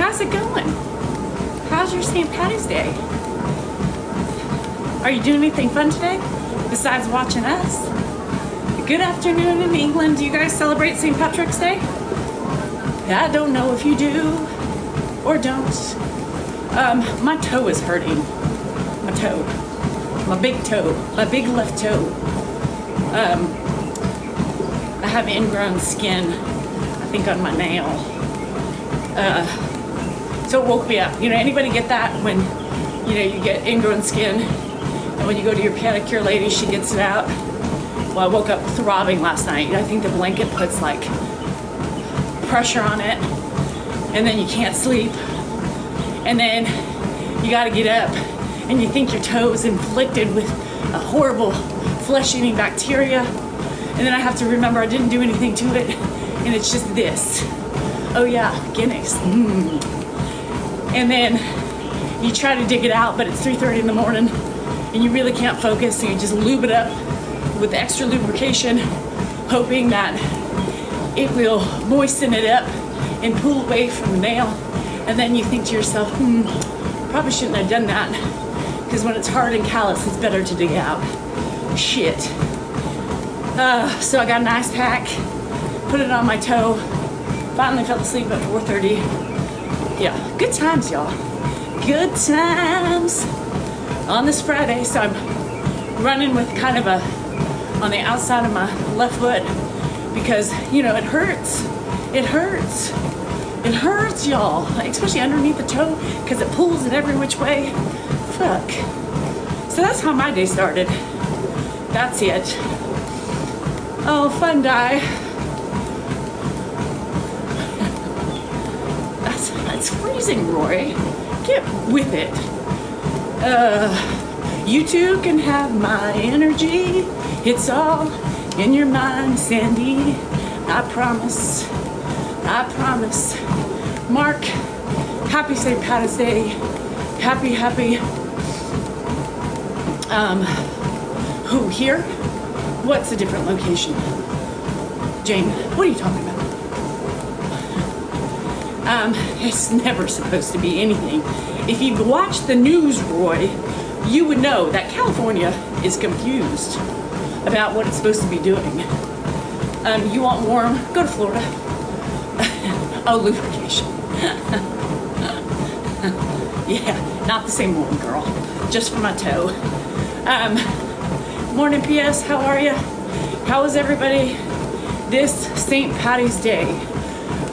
How's it going? How's your St. Patty's Day? Are you doing anything fun today besides watching us? Good afternoon in England. Do you guys celebrate St. Patrick's Day? I don't know if you do or don't. My toe is hurting. My toe. My big toe. My big left toe. I have ingrown skin, I think, on my nail. So it woke me up. You know, anybody get that when, you know, you get ingrown skin and when you go to your pedicure lady, she gets it out? Well, I woke up throbbing last night. I think the blanket puts like pressure on it and then you can't sleep. And then you gotta get up and you think your toe is inflicted with a horrible flesh-eating bacteria. And then I have to remember I didn't do anything to it and it's just this. Oh yeah, Guinness. And then you try to dig it out, but it's 3:30 in the morning and you really can't focus, so you just lube it up with extra lubrication, hoping that it will moisten it up and pull away from the nail. And then you think to yourself, probably shouldn't have done that, because when it's hard and callous, it's better to dig out. Shit. So I got an ice pack, put it on my toe, finally fell asleep at 4:30. Yeah, good times, y'all. Good times on this Friday. So I'm running with kind of on the outside of my left foot because, you know, it hurts. It hurts. It hurts, y'all, especially underneath the toe because it pulls it every which way. Fuck. So that's how my day started. That's it. Oh, fun die. That's freezing, Roy. Get with it. You too can have my energy. It's all in your mind, Sandy. I promise. I promise. Mark, happy St. Patty's Day. Happy. Who, here? What's a different location? Jane, what are you talking about? It's never supposed to be anything. If you've watched the news, Roy, you would know that California is confused about what it's supposed to be doing. You want warm? Go to Florida. Oh, lubrication. Yeah, not the same one, girl. Just for my toe. Morning, PS. How are you? How is everybody this St. Patty's Day?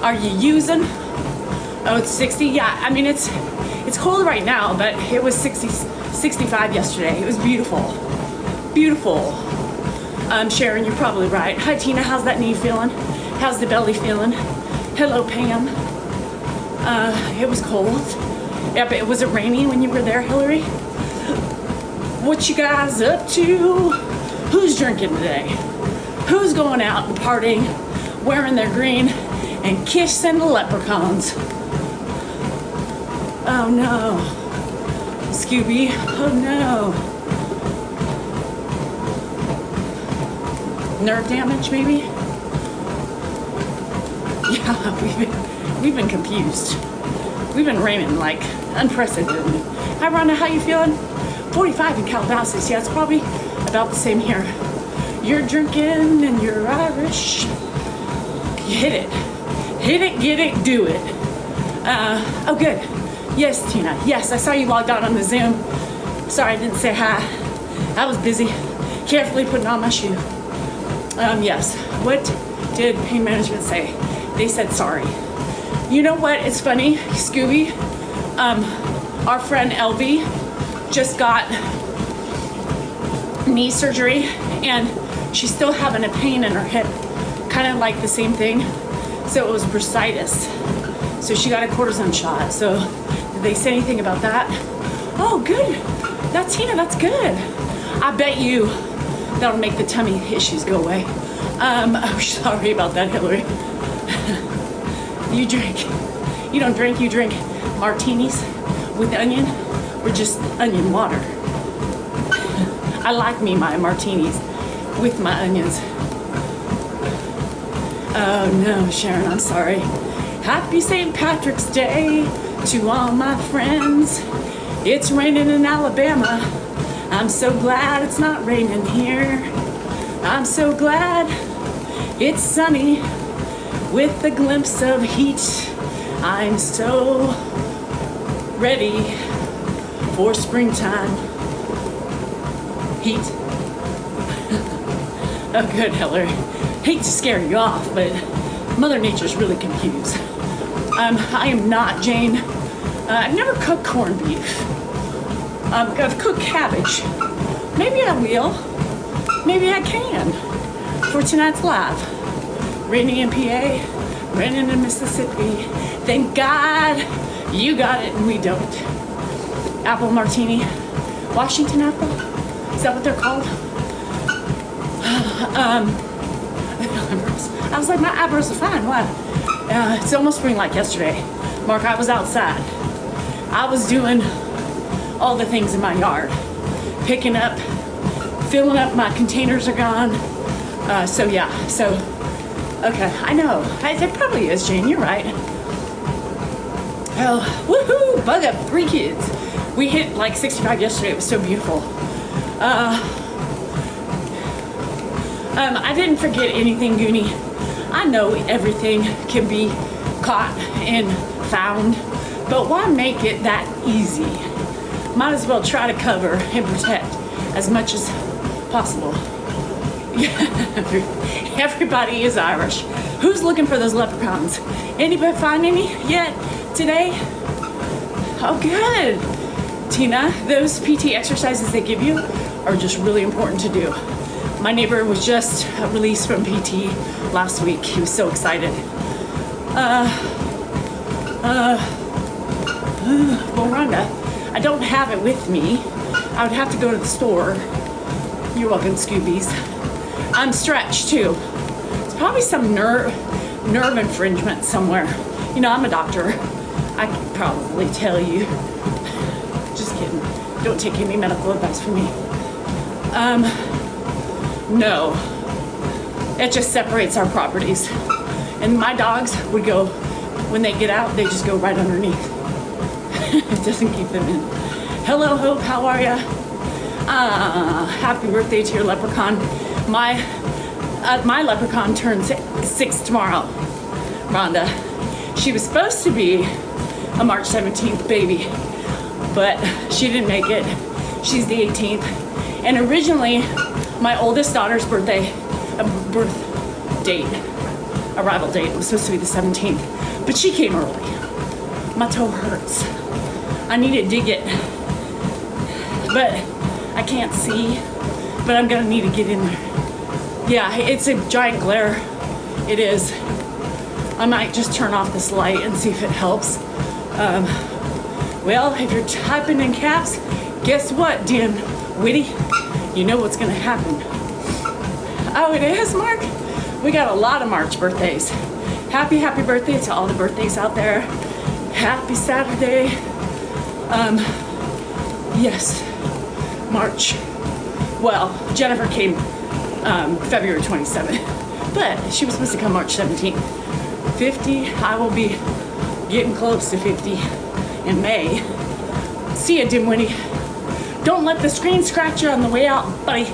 Are you using? Oh, it's 60. Yeah, I mean it's cold right now, but it was 65 yesterday. It was beautiful. Beautiful. Sharon, you're probably right. Hi, Tina. How's that knee feeling? How's the belly feeling? Hello, Pam. It was cold. Yeah, but was it raining when you were there, Hillary? What you guys up to? Who's drinking today? Who's going out and partying, wearing their green and kissing the leprechauns? Oh no. Scooby, oh no. Nerve damage, maybe? Yeah, we've been confused. We've been raining like unprecedented. Hi Rhonda, how you feeling? 45 in Calabasas. Yeah, it's probably about the same here. You're drinking and you're Irish. You hit it. Hit it, get it, do it. Oh good. Yes, Tina. Yes, I saw you logged on the Zoom. Sorry I didn't say hi. I was busy carefully putting on my shoe. Yes. What did pain management say? They said sorry. You know what? It's funny, Scooby. Our friend LV just got knee surgery and she's still having a pain in her hip, kind of like the same thing. So it was bursitis. So she got a cortisone shot. So did they say anything about that? Oh, good. That's Tina. That's good. I bet you that'll make the tummy issues go away. Oh, sorry about that, Hillary. You drink. You don't drink. You drink martinis with onion or just onion water. I like me my martinis with my onions. Oh no, Sharon, I'm sorry. Happy St. Patrick's Day to all my friends. It's raining in Alabama. I'm so glad it's not raining here. I'm so glad it's sunny with a glimpse of heat. I'm so ready for springtime heat. Oh, good, Hillary. Hate to scare you off, but Mother Nature's really confused. I am not Jane. I've never cooked corned beef. I've cooked cabbage. Maybe I will. Maybe I can. For tonight's live. Raining in PA, raining in Mississippi. Thank God you got it and we don't. Apple martini. Washington apple? Is that what they're called? I was like, my eyebrows are fine. What? It's almost spring like yesterday. Mark, I was outside. I was doing all the things in my yard. Picking up, filling up, my containers are gone. Okay, I know. It probably is, Jane, you're right. Oh, woohoo, bug up, 3 kids. We hit like 65 yesterday, it was so beautiful. I didn't forget anything, Goonie. I know everything can be caught and found, but why make it that easy? Might as well try to cover and protect as much as possible. Everybody is Irish. Who's looking for those leprechauns? Anybody find any yet today? Oh, good. Tina, those PT exercises they give you are just really important to do. My neighbor was just released from PT last week. He was so excited. Well, Rhonda, I don't have it with me. I would have to go to the store. You're welcome, Scoobies. I'm stretched too. It's probably some nerve infringement somewhere. You know, I'm a doctor. I could probably tell you. Just kidding. Don't take any medical advice from me. No. It just separates our properties. And my dogs would go, when they get out, they just go right underneath. It doesn't keep them in. Hello, Hope, how are ya? Happy birthday to your leprechaun. My leprechaun turns 6 tomorrow, Rhonda. She was supposed to be a March 17th baby, but she didn't make it. She's the 18th. And originally, my oldest daughter's arrival date was supposed to be the 17th, but she came early. My toe hurts. I need to dig it, but I can't see, but I'm gonna need to get in there. Yeah, it's a giant glare. It is. I might just turn off this light and see if it helps. Well, if you're typing in caps, guess what, Dan Witty? You know what's gonna happen. Oh, it is, Mark? We got a lot of March birthdays. Happy birthday to all the birthdays out there. Happy Saturday. Yes, March. Well, Jennifer came February 27th, but she was supposed to come March 17th. 50, I will be getting close to 50 in May. See ya, Dimwitty. Don't let the screen scratch you on the way out, buddy.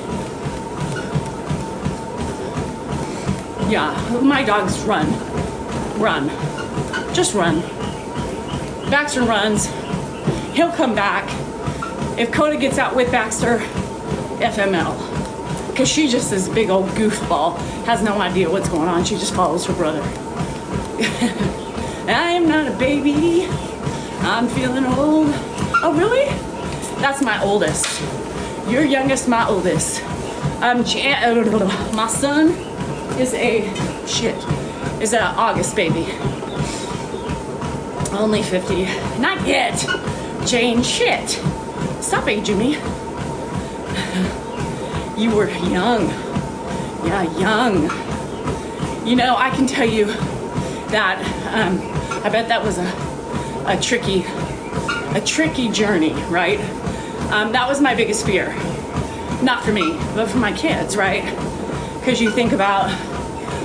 Yeah, my dogs run. Just run. Baxter runs. He'll come back. If Coda gets out with Baxter, FML. Because she just this big old goofball, has no idea what's going on. She just follows her brother. I am not a baby. I'm feeling old. Oh, really? That's my oldest. Your youngest, my oldest. My son is an August baby. Only 50. Not yet. Jane, shit. Stop aging me. You were young. Yeah, young. You know, I can tell you that I bet that was a tricky journey, right? That was my biggest fear. Not for me, but for my kids, right? Because you think about,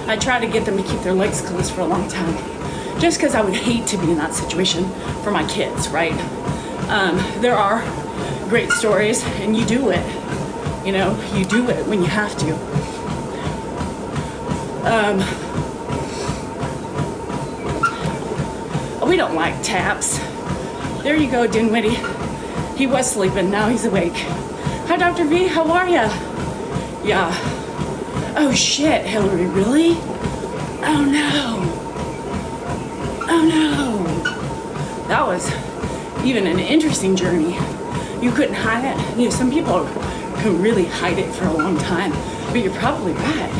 I try to get them to keep their legs closed for a long time. just because I would hate to be in that situation for my kids, right? There are great stories, and you do it. You know, you do it when you have to. We don't like taps. There you go, Dinwiddie. He was sleeping, now he's awake. Hi, Dr. V, how are ya? Yeah. Oh shit, Hillary, really? Oh no. Oh no. That was even an interesting journey. You couldn't hide it. You know, some people can really hide it for a long time, but you're probably right.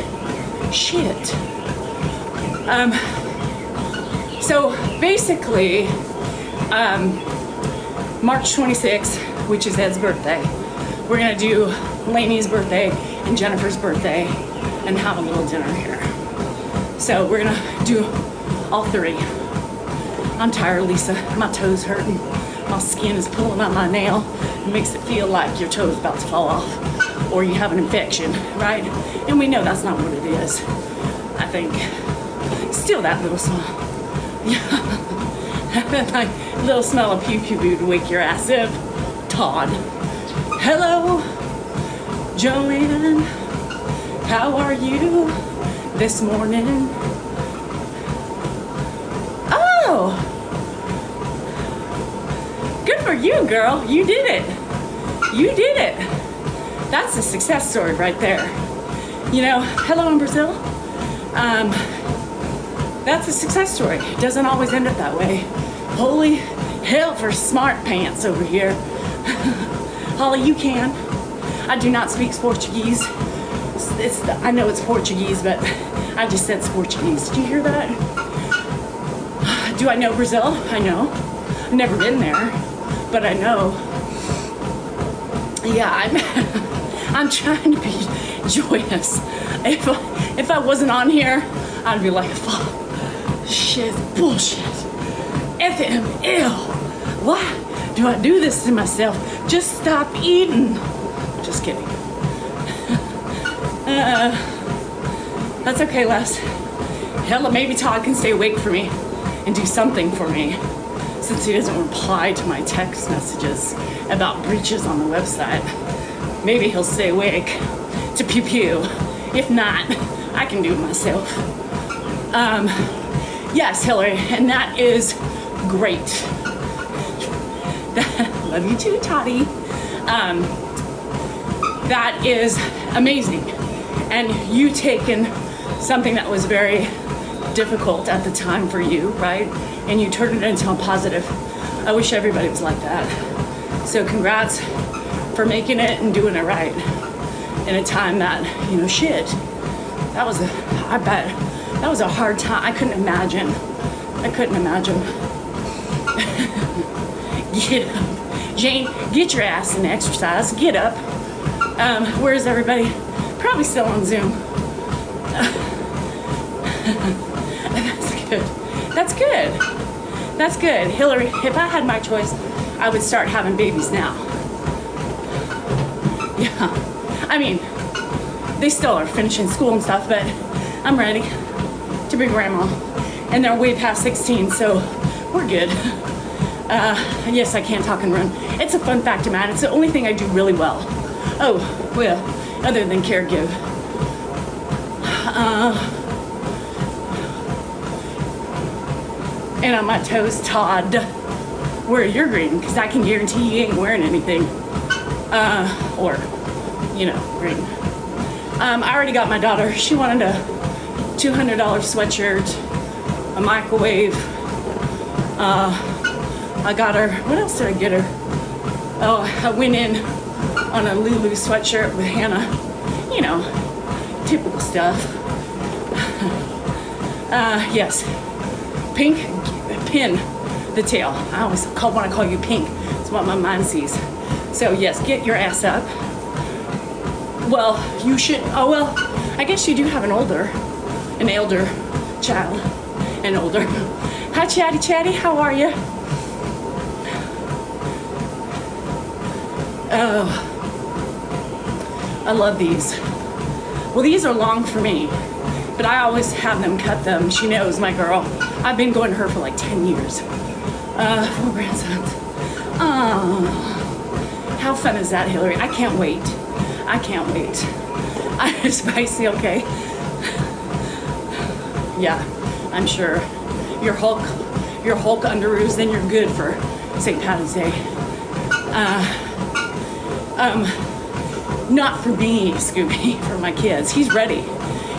Shit. So basically, March 26th, which is Ed's birthday, we're gonna do Lainey's birthday and Jennifer's birthday and have a little dinner here. So we're gonna do all three. I'm tired, Lisa. My toes hurting. My skin is pulling on my nail. It makes it feel like your toe's about to fall off or you have an infection, right? And we know that's not what it is, I think. Still that little smell. Yeah. Like little smell of pew-pew to wake your ass up. Todd. Hello, Joanne. How are you this morning? Oh, good for you, girl. You did it. You did it. That's a success story right there. You know, hello in Brazil. That's a success story. It doesn't always end up that way. Holy hell for smart pants over here. Holly, you can. I do not speak Portuguese. I know it's Portuguese, but I just said Portuguese. Did you hear that? Do I know Brazil? I know. I've never been there, but I know. Yeah, I'm trying to be joyous. If I wasn't on here, I'd be like, fuck, shit, bullshit. FML. Why do I do this to myself? Just stop eating. Just kidding. That's okay, Les. Hell, maybe Todd can stay awake for me and do something for me since he doesn't reply to my text messages about breaches on the website. Maybe he'll stay awake to pew pew. If not, I can do it myself. Yes, Hillary, and that is great. Love you too, Toddy. That is amazing. And you taken something that was very difficult at the time for you, right? And you turned it into a positive. I wish everybody was like that. So congrats for making it and doing it right in a time that, you know, shit. I bet that was a hard time. I couldn't imagine. Get up. Jane, get your ass in exercise. Get up. Where's everybody? Probably still on Zoom. That's good. That's good. That's good. Hillary, if I had my choice, I would start having babies now. Yeah. I mean, they still are finishing school and stuff, but I'm ready to be grandma. And they're way past 16, so we're good. Yes, I can talk and run. It's a fun fact of mine. It's the only thing I do really well. Oh, well, other than caregive. And on my toes, Todd, wear your green, because I can guarantee you ain't wearing anything. Or, you know, green. I already got my daughter. She wanted a $200 sweatshirt, a microwave. I got her, what else did I get her? Oh, I went in on a Lulu sweatshirt with Hannah. You know, typical stuff. Yes, pink, pin the tail. I always want to call you pink. It's what my mind sees. So yes, get your ass up. Well, you should, oh well, I guess you do have an elder child, an older. Hi Chatty, how are you? Oh, I love these. Well, these are long for me, but I always have them cut them. She knows, my girl. I've been going to her for like 10 years. 4 grandsons. How fun is that, Hillary? I can't wait. I can't wait. It's spicy, okay? Yeah, I'm sure. Your Hulk underoos, then you're good for St. Patty's Day. Not for me, Scooby, for my kids. He's ready.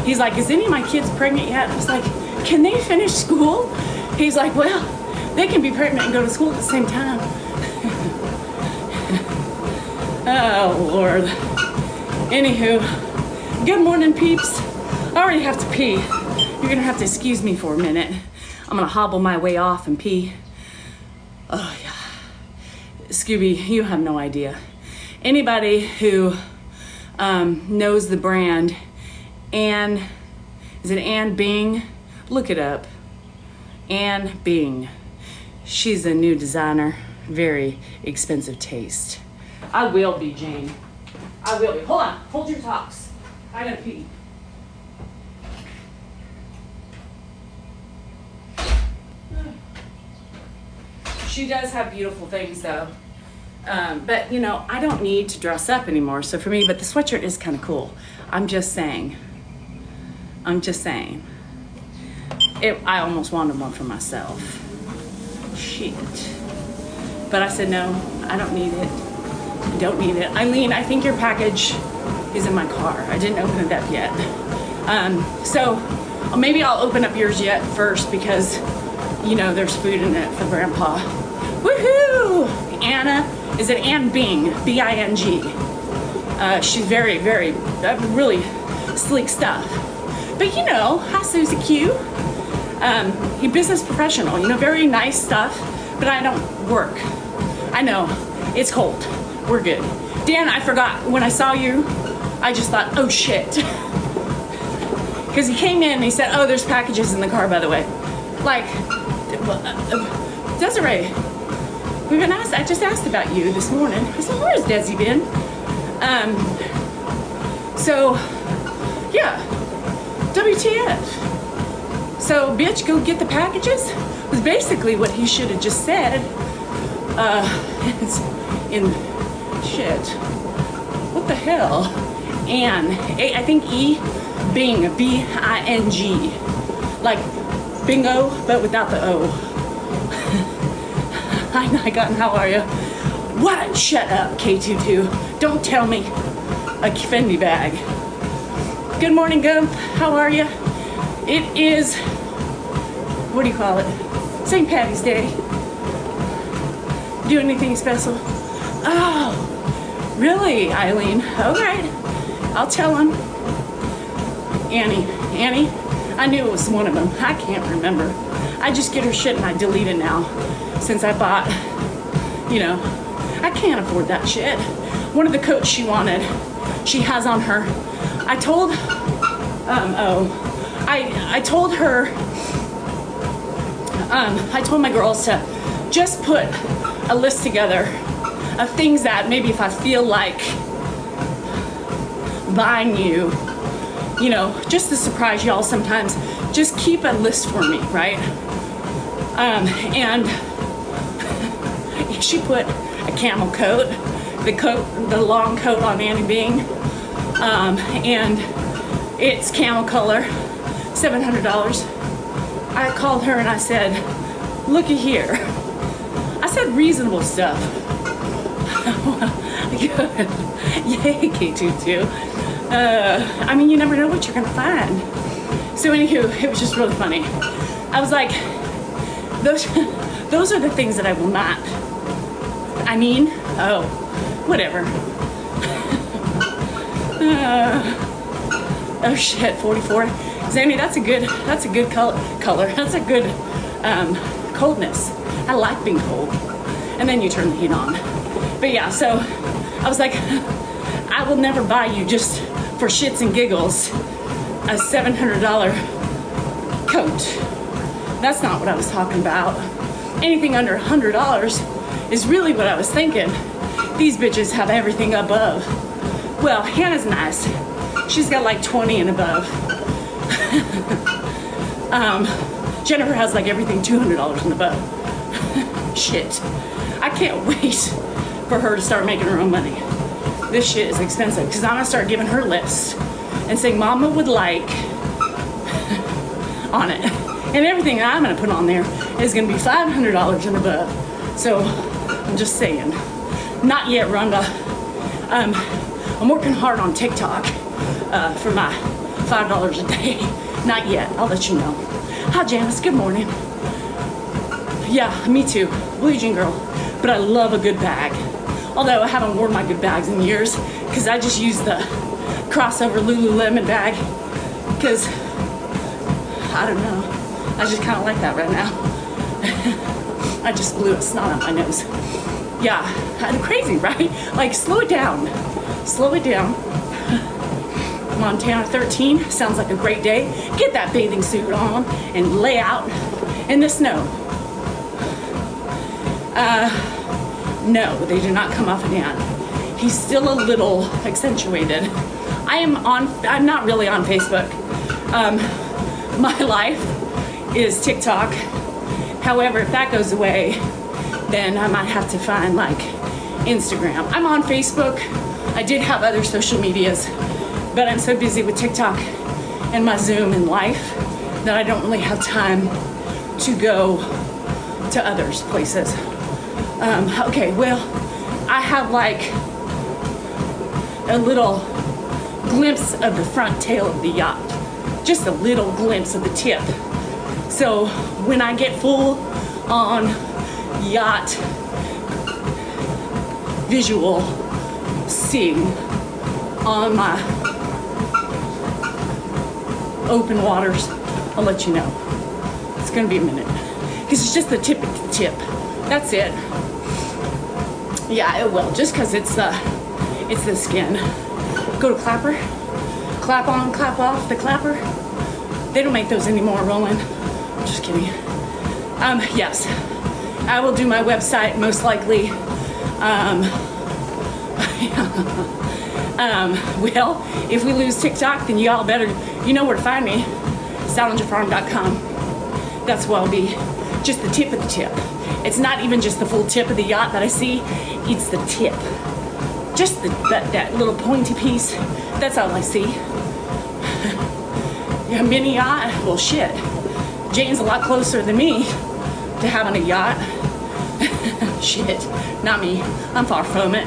He's like, is any of my kids pregnant yet? I was like, can they finish school? He's like, well, they can be pregnant and go to school at the same time. Oh, Lord. Anywho, good morning, peeps. I already have to pee. You're gonna have to excuse me for a minute. I'm gonna hobble my way off and pee. Oh, yeah. Scooby, you have no idea. Anybody who knows the brand Anne, is it Anne Bing? Look it up. Anne Bing. She's a new designer. Very expensive taste. I will be, Jane. I will be. Hold on. Hold your talks. I gotta pee. She does have beautiful things, though. But, you know, I don't need to dress up anymore. So for me, but the sweatshirt is kind of cool. I'm just saying. I almost wanted one for myself. Shit. But I said, no, I don't need it. I don't need it. Eileen, I think your package is in my car. I didn't open it up yet. So maybe I'll open up yours yet first because, you know, there's food in it for Grandpa. Woohoo! Anna, is it Anne Bing? B-I-N-G. She's very, very, really sleek stuff. But you know, hi Susie Q. You're business professional, you know, very nice stuff, but I don't work. I know, it's cold. We're good. Dan, I forgot, when I saw you, I just thought, oh shit. Because he came in and he said, oh, there's packages in the car, by the way. Like, Desiree, I just asked about you this morning. I said, where's Desi been? So, yeah, WTF. So, bitch, go get the packages? Was basically what he should have just said. It's in shit. What the hell? Anne, I think Bing, B-I-N-G. Like bingo, but without the O. Hi, Nikon, how are you? What? Shut up, K22. Don't tell me a Fendi bag. Good morning, Gump. How are you? It is, what do you call it? St. Patty's Day. Do anything special? Oh, really, Eileen? Okay, I'll tell him. Annie, I knew it was one of them. I can't remember. I just get her shit and I delete it now since I bought, you know, I can't afford that shit. One of the coats she wanted, she has on her. I told I told my girls to just put a list together of things that maybe if I feel like buying you, you know, just to surprise y'all sometimes, just keep a list for me, right? And she put a camel coat, the long coat on Annie Bing, and it's camel color, $700. I called her and I said, looky here. I said reasonable stuff. Good. Yay, K22. I mean, you never know what you're gonna find. So anywho, it was just really funny. I was like, those are the things that I will not. I mean, oh, whatever. Oh shit, 44. Zanny, that's a good color. That's a good coldness. I like being cold. And then you turn the heat on. But yeah, so I was like, I will never buy you just for shits and giggles a $700 coat. That's not what I was talking about. Anything under $100 is really what I was thinking. These bitches have everything above. Well, Hannah's nice. She's got like 20 and above. Jennifer has like everything $200 in the boat. Shit. I can't wait for her to start making her own money. This shit is expensive because I'm gonna start giving her lists and saying Mama would like on it. And everything I'm gonna put on there is gonna be $500 and above. So I'm just saying, not yet, Rhonda. I'm working hard on TikTok for my $5 a day. Not yet, I'll let you know. Hi Janice, good morning. Yeah, me too, blue jean girl. But I love a good bag. Although I haven't worn my good bags in years because I just use the crossover Lululemon bag because, I don't know, I just kind of like that right now. I just blew a snot out my nose. Yeah, crazy, right? Like, slow it down. Slow it down. Montana 13 sounds like a great day. Get that bathing suit on and lay out in the snow. No, they do not come off again. He's still a little accentuated. I'm not really on Facebook. My life is TikTok. However, if that goes away, then I might have to find like Instagram. I'm on Facebook. I did have other social medias, but I'm so busy with TikTok and my Zoom and life that I don't really have time to go to others places. Okay, well, I have like a little glimpse of the front tail of the yacht. Just a little glimpse of the tip. So when I get full on yacht visual seeing on my open waters, I'll let you know. It's gonna be a minute. Because it's just the tip of the tip. That's it. Yeah, it will. Just because it's the skin. Go to Clapper. Clap on, clap off the Clapper. They don't make those anymore, Roland. I'm just kidding. Yes. I will do my website most likely. Well, if we lose TikTok, then y'all better, you know where to find me. SalingerFarm.com. That's where I'll be. Just the tip of the tip. It's not even just the full tip of the yacht that I see. It's the tip. Just that little pointy piece. That's all I see. Yeah, mini yacht. Well, shit. Jane's a lot closer than me to having a yacht. Shit. Not me. I'm far from it.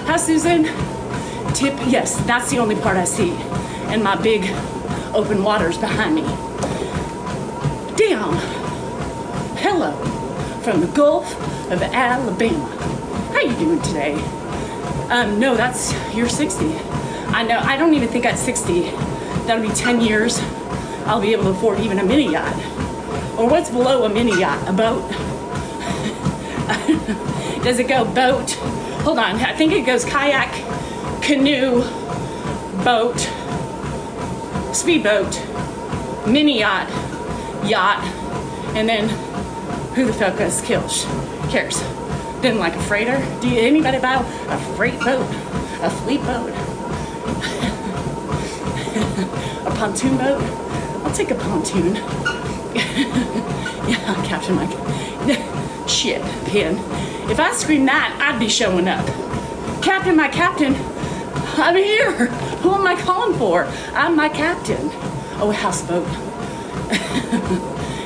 Hi, Susan. Tip. Yes, that's the only part I see. And my big open waters behind me. Damn. Hello. From the Gulf of Alabama. How you doing today? No, you're 60. I know, I don't even think at 60, that'll be 10 years, I'll be able to afford even a mini yacht. Or what's below a mini yacht? A boat? Does it go boat? Hold on, I think it goes kayak, canoe, boat, speedboat, mini yacht, and then who the fuck cares? Then like a freighter? Do anybody buy a freight boat? A fleet boat? A pontoon boat? I'll take a pontoon. Yeah, Captain Mike. Shit, Pin. If I scream that, I'd be showing up. Captain, my captain, I'm here. Who am I calling for? I'm my captain. Oh, a houseboat.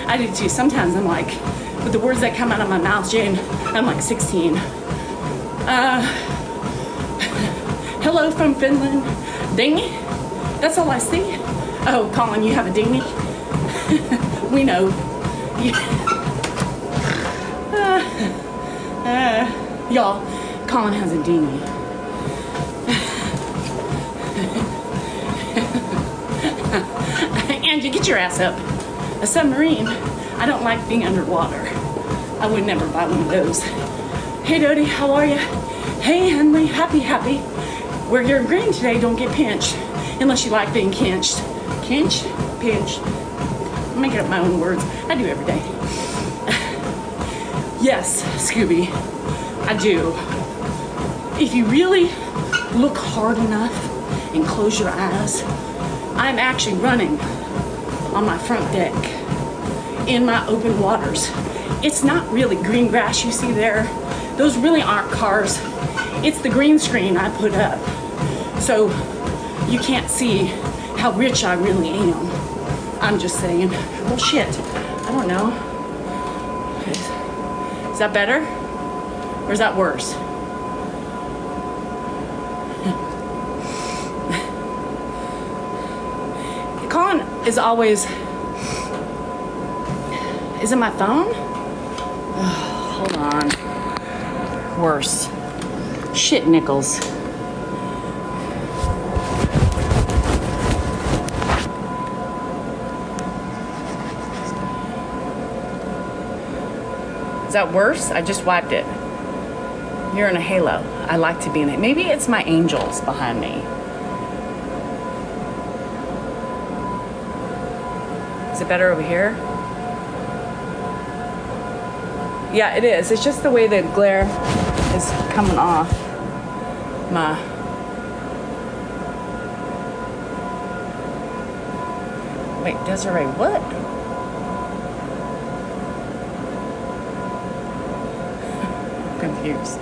I do too. Sometimes I'm like, with the words that come out of my mouth, Jane, I'm like 16. Hello from Finland. Dinghy? That's all I see. Oh, Colin, you have a dinghy? We know. Y'all, Colin has a dinghy. Angie, get your ass up. A submarine. I don't like being underwater. I would never buy one of those. Hey Dodie, how are you? Hey Henry, happy. Where you're green today, don't get pinched. Unless you like being kinched. Pinch? I'm making up my own words. I do every day. Yes, Scooby, I do. If you really look hard enough and close your eyes, I'm actually running on my front deck in my open waters. It's not really green grass you see there. Those really aren't cars. It's the green screen I put up. So you can't see how rich I really am. I'm just saying. Well, shit. I don't know. Is that better? Or is that worse? Colin is always... Is it my phone? Oh, hold on. Worse. Shit nickels. Is that worse? I just wiped it. You're in a halo. I like to be in it. Maybe it's my angels behind me. Is it better over here? Yeah, it is. It's just the way the glare is coming off my... Wait, Desiree, what? Confused.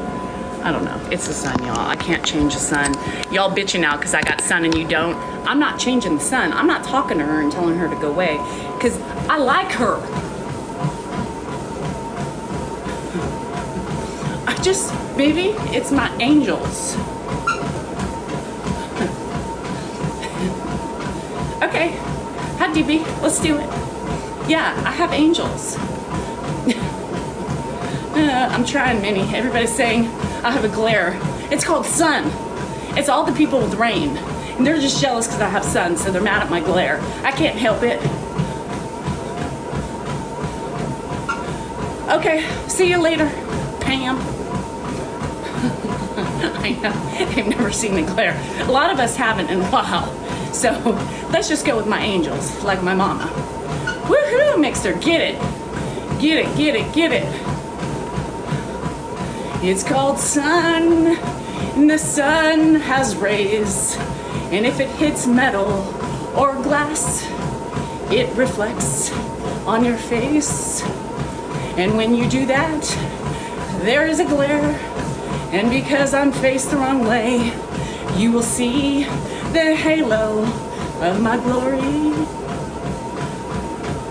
I don't know. It's the sun, y'all. I can't change the sun. Y'all bitching out because I got sun and you don't. I'm not changing the sun. I'm not talking to her and telling her to go away because I like her. I just, baby, it's my angels. Okay. Hi, DB. Let's do it. Yeah, I have angels. I'm trying, Minnie. Everybody's saying I have a glare. It's called sun. It's all the people with rain. And they're just jealous because I have sun, so they're mad at my glare. I can't help it. Okay, see you later, Pam. I know, they've never seen the glare. A lot of us haven't in a while. So let's just go with my angels, like my mama. Woohoo, Mixer, get it. Get it, get it, get it. It's called sun, and the sun has rays, and if it hits metal or glass, it reflects on your face. And when you do that, there is a glare, and because I'm faced the wrong way, you will see the halo of my glory.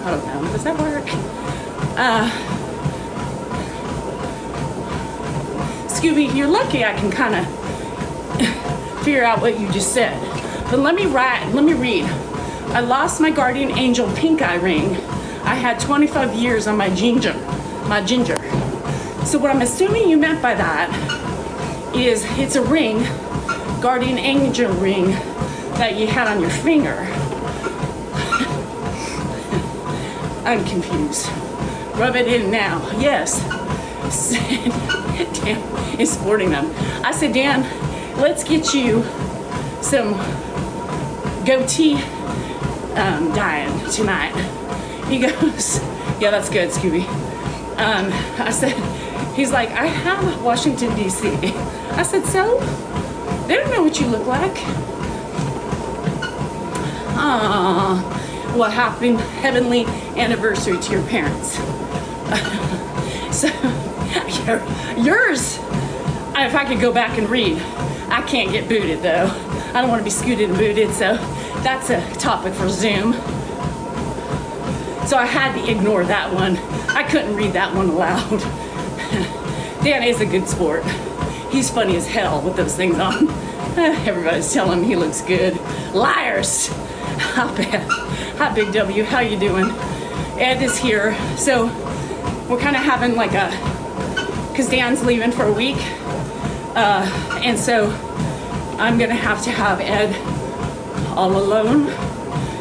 I don't know, does that work? Scooby, you're lucky I can kind of figure out what you just said. But let me read. I lost my guardian angel pink eye ring. I had 25 years on my ginger. So what I'm assuming you meant by that is it's a ring, guardian angel ring, that you had on your finger. I'm confused. Rub it in now. Yes. Dan is sporting them. I said, Dan, let's get you some goatee dyeing tonight. He goes, yeah, that's good, Scooby. I said, he's like, I have Washington, D.C. I said, so? They don't know what you look like. Well, happy heavenly anniversary to your parents. So, yours, if I could go back and read, I can't get booted though. I don't want to be scooted and booted, so that's a topic for Zoom. So I had to ignore that one. I couldn't read that one aloud. Dan is a good sport. He's funny as hell with those things on. Everybody's telling him he looks good. Liars! Hi, Big W, how you doing? Ed is here. So we're kind of having like a, because Dan's leaving for a week. And so I'm gonna have to have Ed all alone.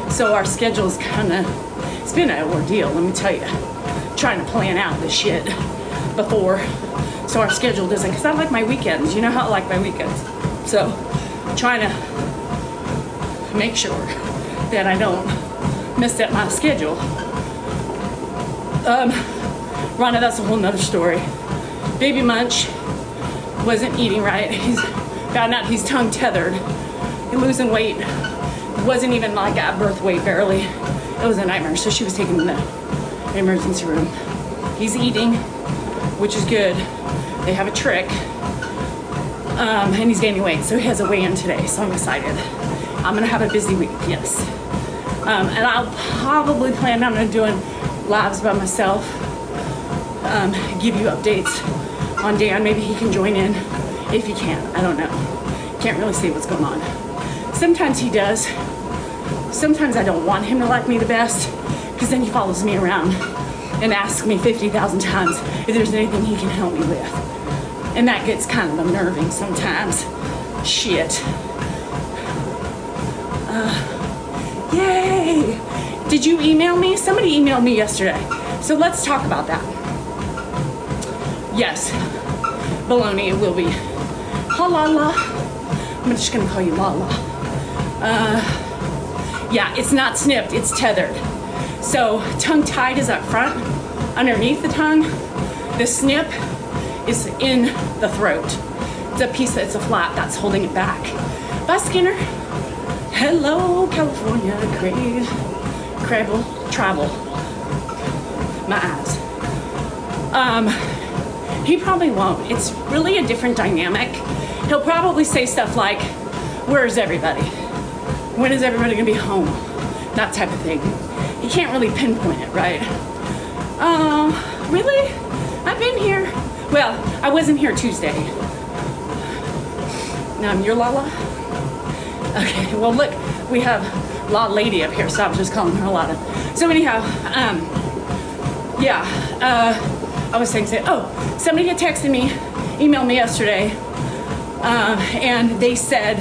So our schedule's kind of, it's been an ordeal, let me tell you. Trying to plan out this shit before, so our schedule doesn't, because I like my weekends. You know how I like my weekends. So trying to make sure that I don't mess up my schedule. Rhonda, that's a whole nother story. Baby Munch wasn't eating right. He's found out he's tongue tethered. He's losing weight. It wasn't even like at birth weight, barely. It was a nightmare. So she was taking the emergency room. He's eating, which is good. They have a trick. And he's gaining weight, so he has a weigh-in today, so I'm excited. I'm gonna have a busy week, yes. And I'll probably plan on doing lives by myself, give you updates on Dan. Maybe he can join in if he can, I don't know. Can't really see what's going on. Sometimes he does. Sometimes I don't want him to like me the best, because then he follows me around and asks me 50,000 times if there's anything he can help me with. And that gets kind of unnerving sometimes. Shit. Yay! Did you email me? Somebody emailed me yesterday. So let's talk about that. Yes, baloney it will be. Ha la la. I'm just gonna call you la la. Yeah, it's not snipped, it's tethered. So tongue tied is up front, underneath the tongue. The snip is in the throat. It's a piece it's a flap that's holding it back. Bye, Skinner. Hello, California, crave, travel. My eyes. He probably won't. It's really a different dynamic. He'll probably say stuff like, where's everybody? When is everybody gonna be home? That type of thing. He can't really pinpoint it, right? Really? I've been here. Well, I wasn't here Tuesday. Now I'm your Lala? Okay, well look, we have La Lady up here, so I was just calling her Lala. So anyhow, I was saying, oh, somebody had texted me, emailed me yesterday, and they said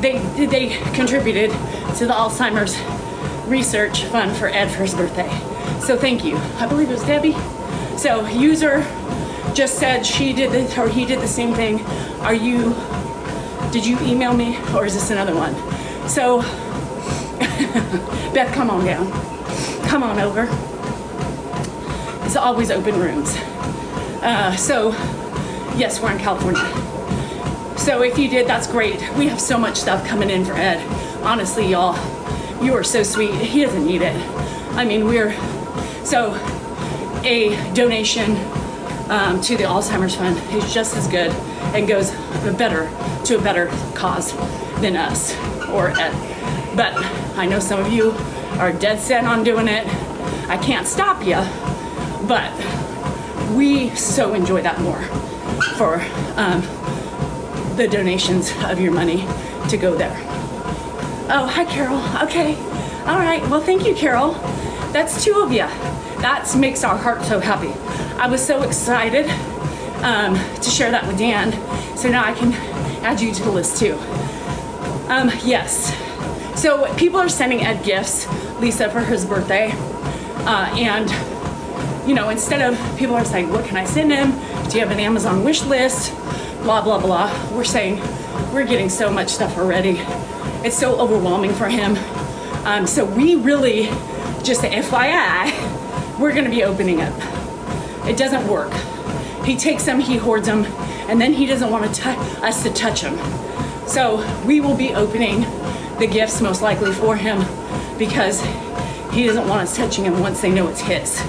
they contributed to the Alzheimer's research fund for Ed for his birthday. So thank you. I believe it was Debbie. So user just said she did this, or he did the same thing. Did you email me, or is this another one? So Beth, come on down. Come on over. It's always open rooms. So yes, we're in California. So if you did, that's great. We have so much stuff coming in for Ed. Honestly, y'all, you are so sweet. He doesn't need it. I mean, so a donation to the Alzheimer's Fund is just as good and goes to a better cause than us or Ed. But I know some of you are dead set on doing it. I can't stop you, but we so enjoy that more for the donations of your money to go there. Oh, hi, Carol. Okay. All right. Well, thank you, Carol. That's 2 of you. That makes our heart so happy. I was so excited to share that with Dan, so now I can add you to the list too. Yes. So people are sending Ed gifts, Lisa, for his birthday, and instead of people are saying, what can I send him? Do you have an Amazon wish list? Blah, blah, blah. We're saying we're getting so much stuff already. It's so overwhelming for him. So we really, just FYI, we're gonna be opening up. It doesn't work. He takes them, he hoards them, and then he doesn't want us to touch them. So we will be opening the gifts most likely for him because he doesn't want us touching them once they know it's his.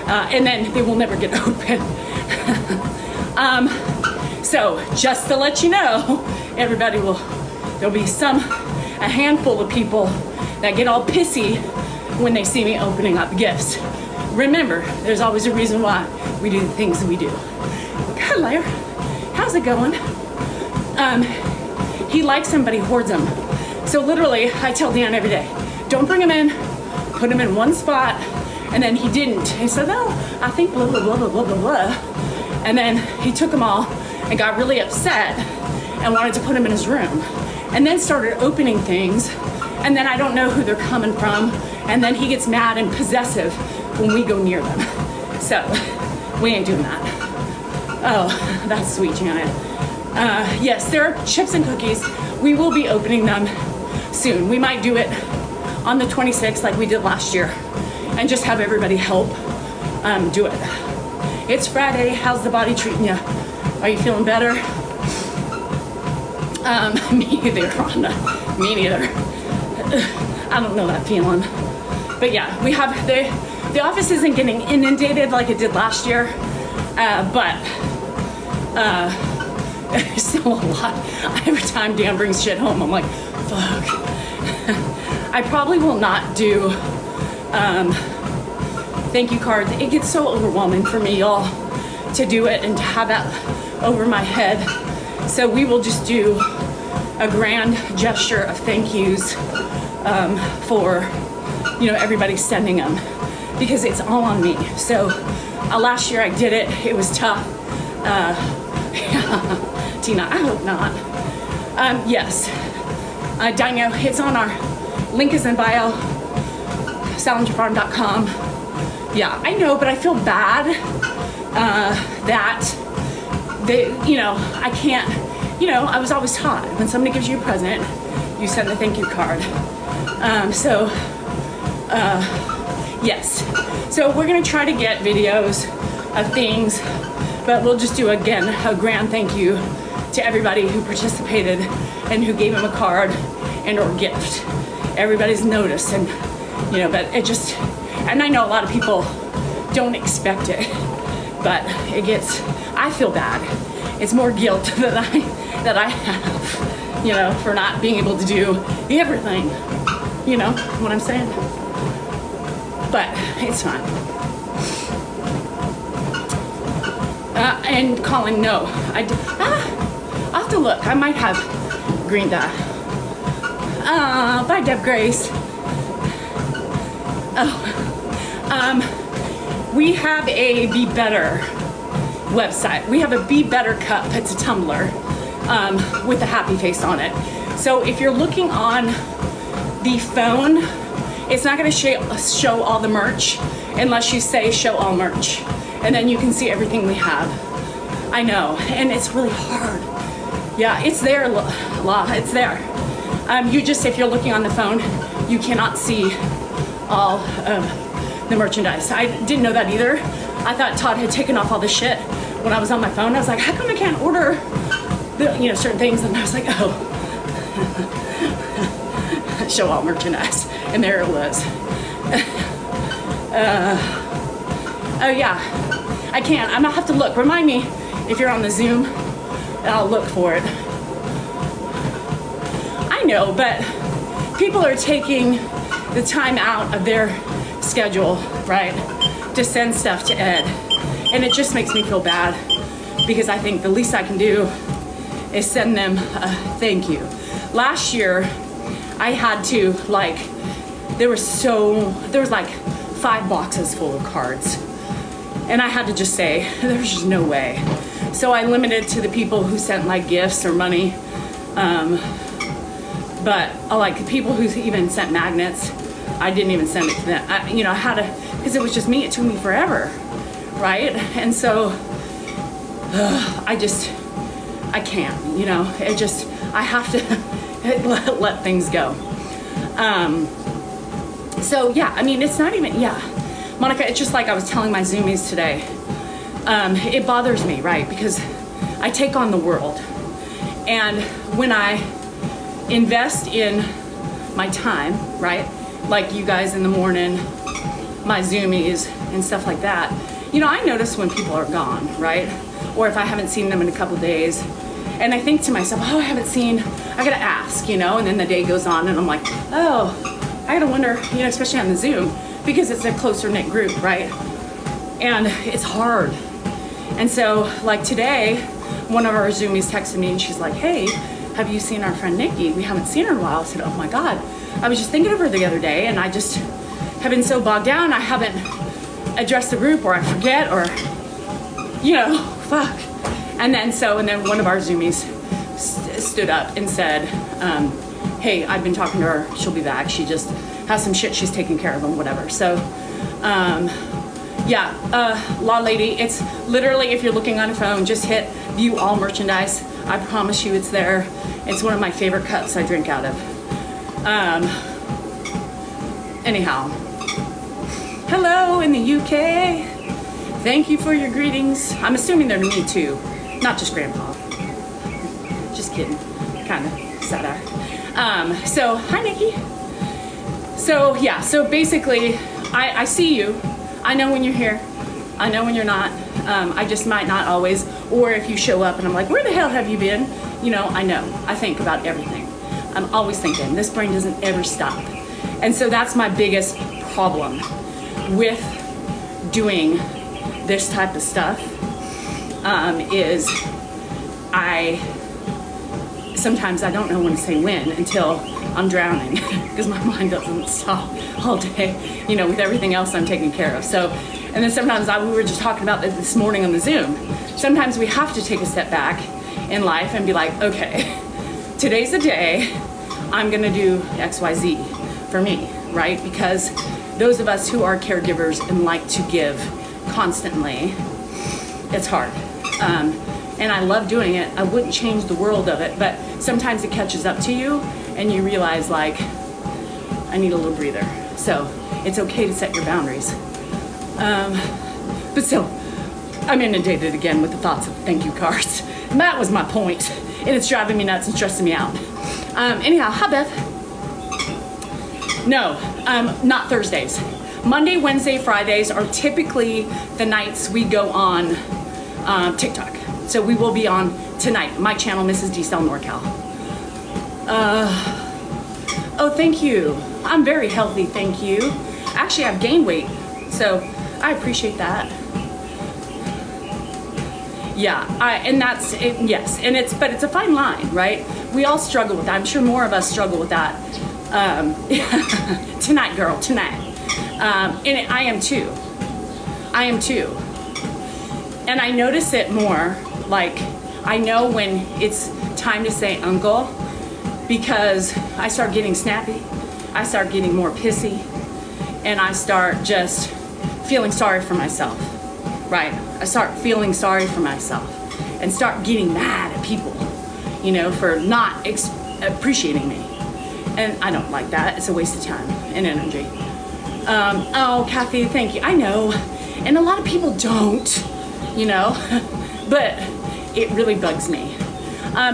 And then they will never get open. So just to let you know, everybody there'll be a handful of people that get all pissy when they see me opening up gifts. Remember, there's always a reason why we do the things that we do. God, Larry, how's it going? He likes them, but he hoards them. So literally, I tell Dan every day, don't bring him in, put him in one spot, and then he didn't. He said, no, I think blah, blah, blah, blah, blah, blah, blah. And then he took them all and got really upset and wanted to put them in his room. And then started opening things, and then I don't know who they're coming from, and then he gets mad and possessive when we go near them. So, we ain't doing that. Oh, that's sweet, Janet. Yes, there are chips and cookies. We will be opening them soon. We might do it on the 26th like we did last year and just have everybody help do it. It's Friday. How's the body treating you? Are you feeling better? Me neither, Rhonda. Me neither. I don't know that feeling. But yeah, we have The office isn't getting inundated like it did last year, but there's still a lot. Every time Dan brings shit home, I'm like, fuck. I probably will not do thank you cards. It gets so overwhelming for me, y'all, to do it and to have that over my head. So we will just do a grand gesture of thank yous for, you know, everybody sending them, because it's all on me. So last year I did it. It was tough. Tina, I hope not. Yes. Danielle, it's on our link is in bio, salingerfarm.com. Yeah, I know, but I feel bad that they, you know, I can't, you know, I was always taught when somebody gives you a present, you send the thank you card. Yes. So we're gonna try to get videos of things, but we'll just do again a grand thank you to everybody who participated and who gave him a card and or gift. Everybody's noticed, and you know, but it just, and I know a lot of people don't expect it, but it gets, I feel bad. It's more guilt that I have, you know, for not being able to do everything. You know what I'm saying? But it's fine. And calling, no, I'll have to look. I might have green dye. Bye, Deb Grace. We have a Be Better website. We have a Be Better cup. It's a tumbler with a happy face on it. So if you're looking on the phone, it's not going to show all the merch unless you say show all merch, and then you can see everything we have. I know, and it's really hard. Yeah, it's there, La, it's there. You just, if you're looking on the phone, you cannot see all the merchandise. I didn't know that either. I thought Todd had taken off all the shit when I was on my phone. I was like, how come I can't order the, you know, certain things? And I was like, oh, show all merchandise. And there it was. Oh yeah, I can't. I'm gonna have to look. Remind me if you're on the Zoom, and I'll look for it. I know, but people are taking the time out of their schedule, right, to send stuff to Ed. And it just makes me feel bad, because I think the least I can do is send them a thank you. Last year, I had to, like, there was like 5 boxes full of cards. And I had to just say, there's just no way. So I limited to the people who sent like gifts or money. But like the people who even sent magnets, I didn't even send it to them. I had to, because it was just me. It took me forever, right? And so I can't, I have to let things go. So yeah, I mean, it's not even, Monica, it's just like I was telling my Zoomies today. It bothers me, right? Because I take on the world. And when I invest in my time, right? Like you guys in the morning, my Zoomies and stuff like that. I notice when people are gone, right? Or if I haven't seen them in a couple days. And I think to myself, I gotta ask, and then the day goes on and I'm like, oh, I gotta wonder, especially on the Zoom, because it's a closer knit group, right? And it's hard. And so like today, one of our Zoomies texted me and she's like, hey, have you seen our friend Nikki? We haven't seen her in a while. I said, oh my God. I was just thinking of her the other day and I just have been so bogged down. I haven't addressed the group, or I forget, or, fuck. And then one of our Zoomies stood up and said, hey, I've been talking to her. She'll be back. She just has some shit she's taking care of and whatever. So, Law Lady, it's literally, if you're looking on a phone, just hit view all merchandise. I promise you it's there. It's one of my favorite cups I drink out of. Anyhow, hello in the UK. Thank you for your greetings. I'm assuming they're to me too, not just Grandpa. Just kidding, kind of satire. So hi Nikki. So basically, I see you, I know when you're here. I know when you're not. I just might not always. Or if you show up and I'm like, where the hell have you been? You know. I think about everything. I'm always thinking. This brain doesn't ever stop. And so that's my biggest problem with doing this type of stuff, is sometimes I don't know when to say when until I'm drowning because my mind doesn't stop all day, with everything else I'm taking care of. So, and then sometimes we were just talking about this morning on the Zoom. Sometimes we have to take a step back in life and be like, okay, today's the day I'm gonna do XYZ for me, right? Because those of us who are caregivers and like to give constantly, it's hard. And I love doing it. I wouldn't change the world of it, but sometimes it catches up to you and you realize like, I need a little breather. So it's okay to set your boundaries. But still, I'm inundated again with the thoughts of thank you cards. And that was my point. And it's driving me nuts and stressing me out. Anyhow, hi Beth. No, not Thursdays. Monday, Wednesday, Fridays are typically the nights we go on TikTok. So we will be on tonight, my channel, Mrs. D-Cell NorCal. Oh, thank you. I'm very healthy, thank you. Actually, I've gained weight, so I appreciate that. Yeah, and that's it, yes, and but it's a fine line, right? We all struggle with that. I'm sure more of us struggle with that. Tonight, girl, tonight. And I am too. And I notice it more, like, I know when it's time to say uncle, because I start getting snappy, I start getting more pissy, and I start just feeling sorry for myself, right? I start feeling sorry for myself and start getting mad at people, for not appreciating me. And I don't like that. It's a waste of time and energy. Oh, Kathy, thank you. I know. And a lot of people don't, but it really bugs me.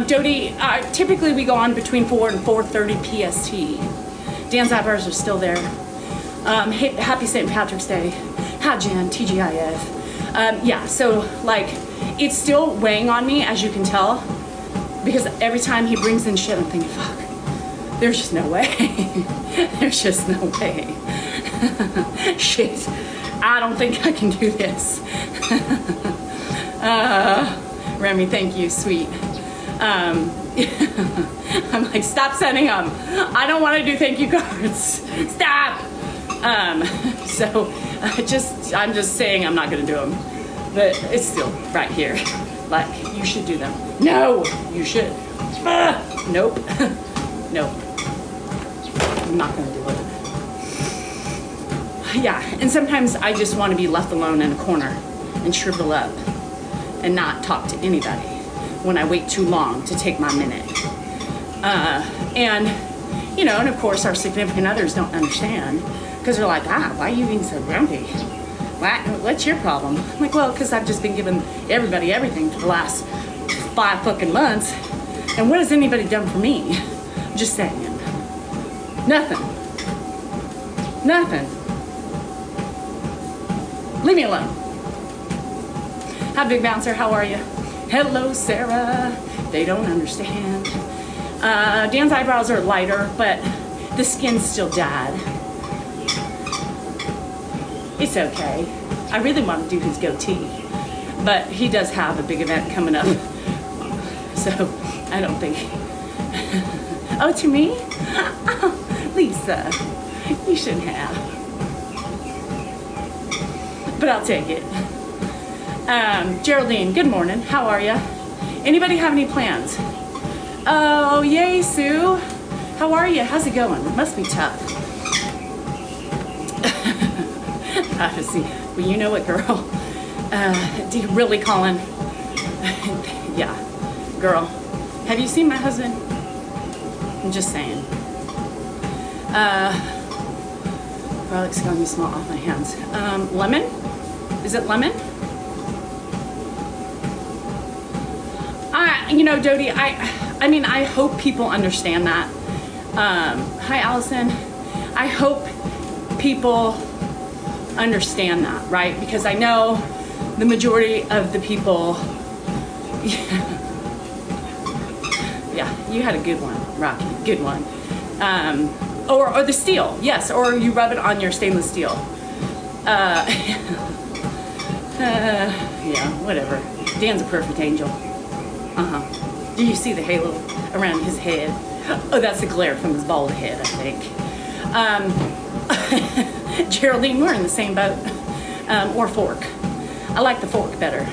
Dodie, typically we go on between 4 and 4:30 PST. Dan's eyebrows are still there. Happy St. Patrick's Day. Hi, Jen, TGIF. Yeah, so like, it's still weighing on me, as you can tell, because every time he brings in shit, I'm thinking, fuck, there's just no way. There's just no way. Shit, I don't think I can do this. Remy, thank you, sweet. I'm like, stop sending them. I don't want to do thank you cards. Stop. So I'm just saying I'm not going to do them, but it's still right here. Like, you should do them. No, you should. Nope. Nope. I'm not going to do it. Yeah, and sometimes I just want to be left alone in a corner and shrivel up and not talk to anybody when I wait too long to take my minute. And of course our significant others don't understand because they're like, why are you being so grumpy? What's your problem? I'm like, well, because I've just been giving everybody everything for the last 5 fucking months. And what has anybody done for me? I'm just saying. Nothing. Leave me alone. Hi, Big Bouncer. How are you? Hello, Sarah. They don't understand. Dan's eyebrows are lighter, but the skin's still dyed. It's okay. I really want to do his goatee, but he does have a big event coming up, so I don't think. Oh, to me? Oh, Lisa, you shouldn't have. But I'll take it. Geraldine, good morning. How are you? Anybody have any plans? Oh, yay, Sue. How are you? How's it going? It must be tough. Obviously. Well, you know what, girl. Really, Colin? Yeah, girl. Have you seen my husband? I'm just saying. Garlic's gonna be small off my hands. Lemon? Is it lemon? Dodie, I mean, I hope people understand that. Hi, Allison. I hope people understand that, right? Because I know the majority of the people, yeah, you had a good one, Rocky, good one. Or the steel, yes, or you rub it on your stainless steel. Yeah, whatever. Dan's a perfect angel. Do you see the halo around his head? Oh, that's the glare from his bald head, I think. Geraldine, we're in the same boat. Or fork. I like the fork better.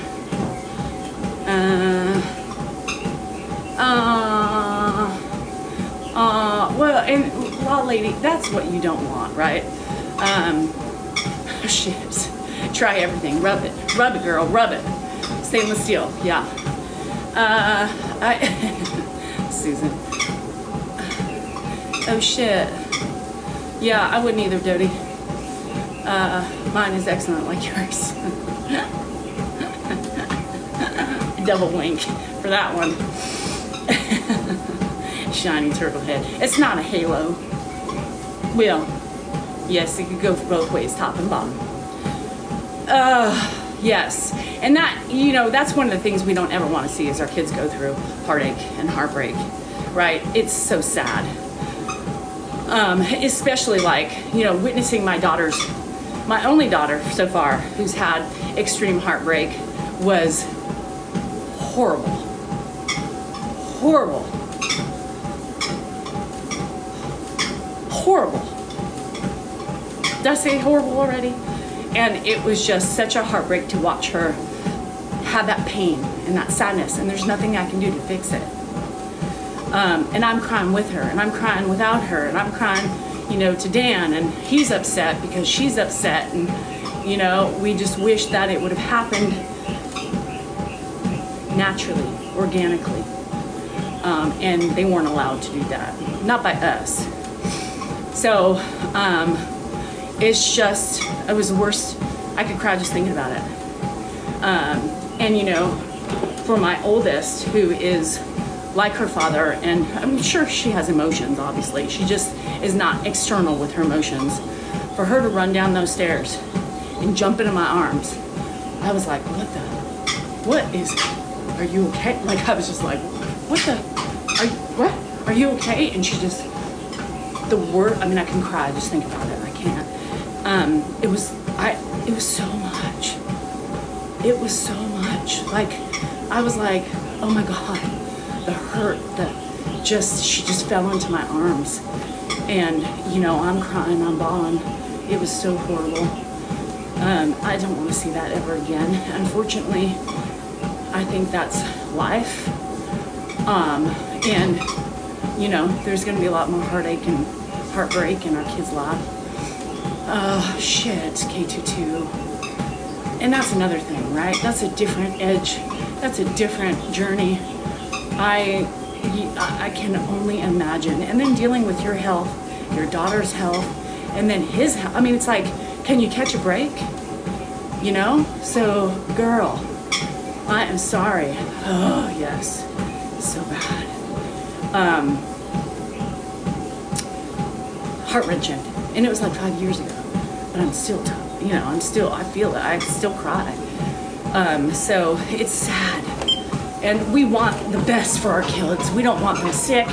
Well, and law lady, that's what you don't want, right? Shit. Try everything. Rub it, girl. Rub it. Stainless steel. Yeah. Susan. Oh shit. Yeah, I wouldn't either, Dodie. Mine is excellent, like yours. Double wink for that one. Shiny turtle head. It's not a halo. Well, yes, it could go both ways, top and bottom. Yes. And that, that's one of the things we don't ever want to see is our kids go through heartache and heartbreak, right? It's so sad. Especially witnessing my only daughter so far who's had extreme heartbreak was horrible. Horrible. Horrible. Did I say horrible already? And it was just such a heartbreak to watch her have that pain and that sadness, and there's nothing I can do to fix it. And I'm crying with her, and I'm crying without her, and I'm crying, to Dan, and he's upset because she's upset, and, we just wish that it would have happened naturally, organically. And they weren't allowed to do that, not by us. So, it was the worst. I could cry just thinking about it. And for my oldest, who is like her father, and I'm sure she has emotions, obviously. She just is not external with her emotions. For her to run down those stairs and jump into my arms, I was like, are you okay? Like, I was just like, are you okay? And she just, I can cry just think about it. I can't. It was so much. It was so much. Like, I was like, oh my God, the hurt, she just fell into my arms. And, I'm crying, I'm bawling. It was so horrible. I don't want to see that ever again. Unfortunately, I think that's life. And, there's going to be a lot more heartache and heartbreak in our kids' lives. Oh, shit, K22. And that's another thing, right? That's a different edge. That's a different journey. I can only imagine. And then dealing with your health, your daughter's health, and then his health. I mean, it's like, can you catch a break? So, girl, I am sorry. Oh, yes. So bad. Heart-wrenching. And it was like 5 years ago. But I'm still tough. I feel it. I still cry. So it's sad. And we want the best for our kids. We don't want them sick.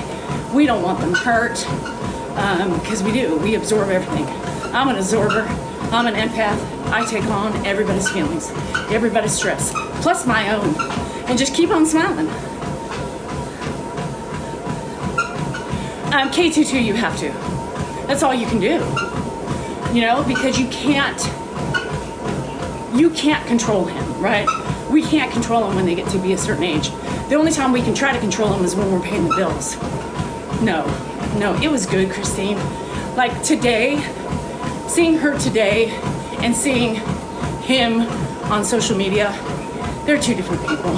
We don't want them hurt. Because we do. We absorb everything. I'm an absorber. I'm an empath. I take on everybody's feelings, everybody's stress, plus my own. And just keep on smiling. K22, you have to. That's all you can do. Because you can't control him, right? We can't control them when they get to be a certain age. The only time we can try to control them is when we're paying the bills. No, it was good, Christine. Like today, seeing her today and seeing him on social media, they're two different people.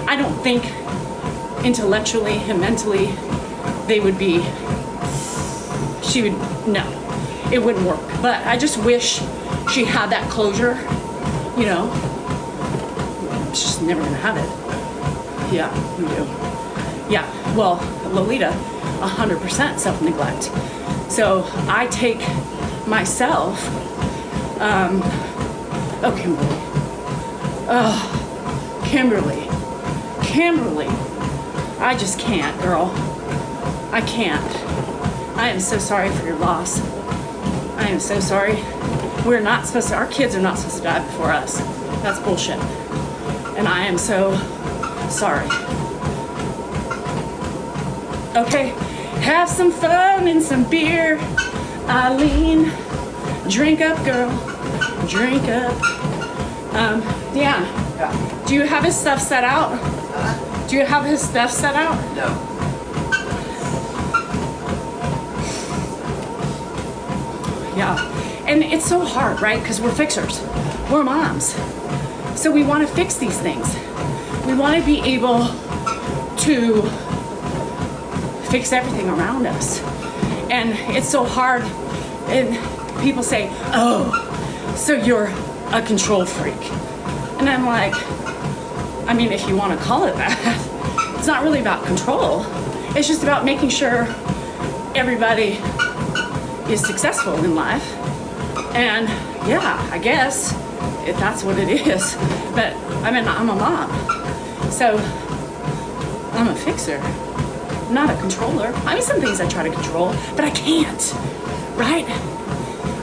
I don't think intellectually and mentally they would be, no, it wouldn't work. But I just wish she had that closure, She's just never gonna have it. Yeah, we do. Yeah, well, Lolita, 100% self-neglect. So I take myself, oh, Kimberly. Oh, Kimberly. I just can't, girl. I can't. I am so sorry for your loss. I am so sorry. We're not supposed to, our kids are not supposed to die before us. That's bullshit. And I am so sorry. Okay, have some fun and some beer, Eileen. Drink up, girl. Drink up. Yeah. Do you have his stuff set out? Do you have his stuff set out? No. Yeah. And it's so hard, right? Because we're fixers. We're moms. So we want to fix these things. We want to be able to fix everything around us. And it's so hard. And people say, oh, so you're a control freak. And I'm like, I mean, if you want to call it that, it's not really about control. It's just about making sure everybody is successful in life. And yeah, I guess if that's what it is. But I mean, I'm a mom. So I'm a fixer, not a controller. I mean, some things I try to control, but I can't, right?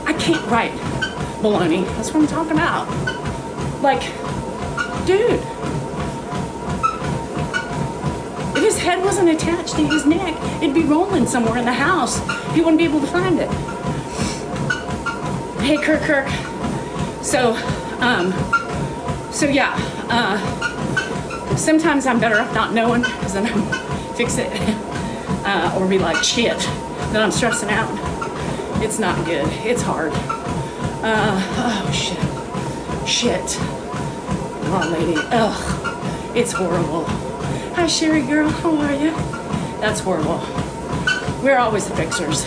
I can't, right? Baloney, that's what I'm talking about. Like, dude, if his head wasn't attached to his neck, it'd be rolling somewhere in the house. He wouldn't be able to find it. Hey, Kirk. So yeah, sometimes I'm better off not knowing, because then I fix it, or be like, shit, then I'm stressing out. It's not good, it's hard. Oh, shit. Oh, lady, ugh, it's horrible. Hi, Sherry girl, how are you? That's horrible. We're always the fixers.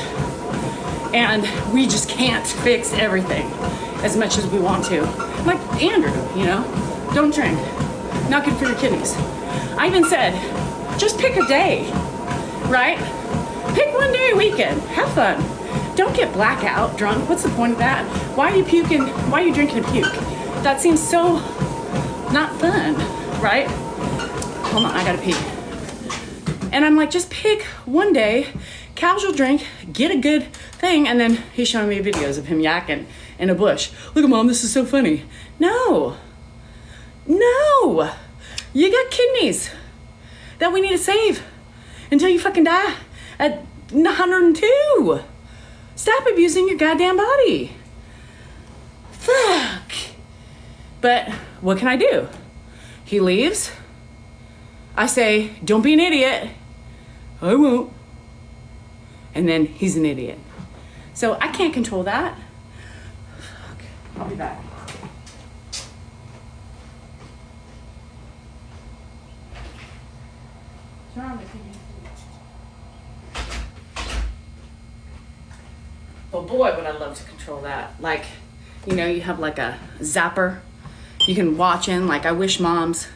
And we just can't fix everything as much as we want to. Like Andrew, you know, don't drink. Not good for your kidneys. I even said, just pick a day, right? Pick one day a weekend, have fun. Don't get blackout drunk. What's the point of that? Why are you puking? Why are you drinking a puke? That seems so not fun, right? Hold on, I gotta pee. And I'm like, just pick one day, casual drink, get a good thing, and then he's showing me videos of him yakking in a bush. Look at Mom, this is so funny. No, you got kidneys that we need to save until you fucking die at 102. Stop abusing your goddamn body. Fuck. But what can I do? He leaves. I say, don't be an idiot. I won't. And then he's an idiot. So I can't control that. Fuck. I'll be back. Turn on the TV. Well, boy, would I love to control that. Like, you know, you have like a zapper you can watch in. Like, I wish moms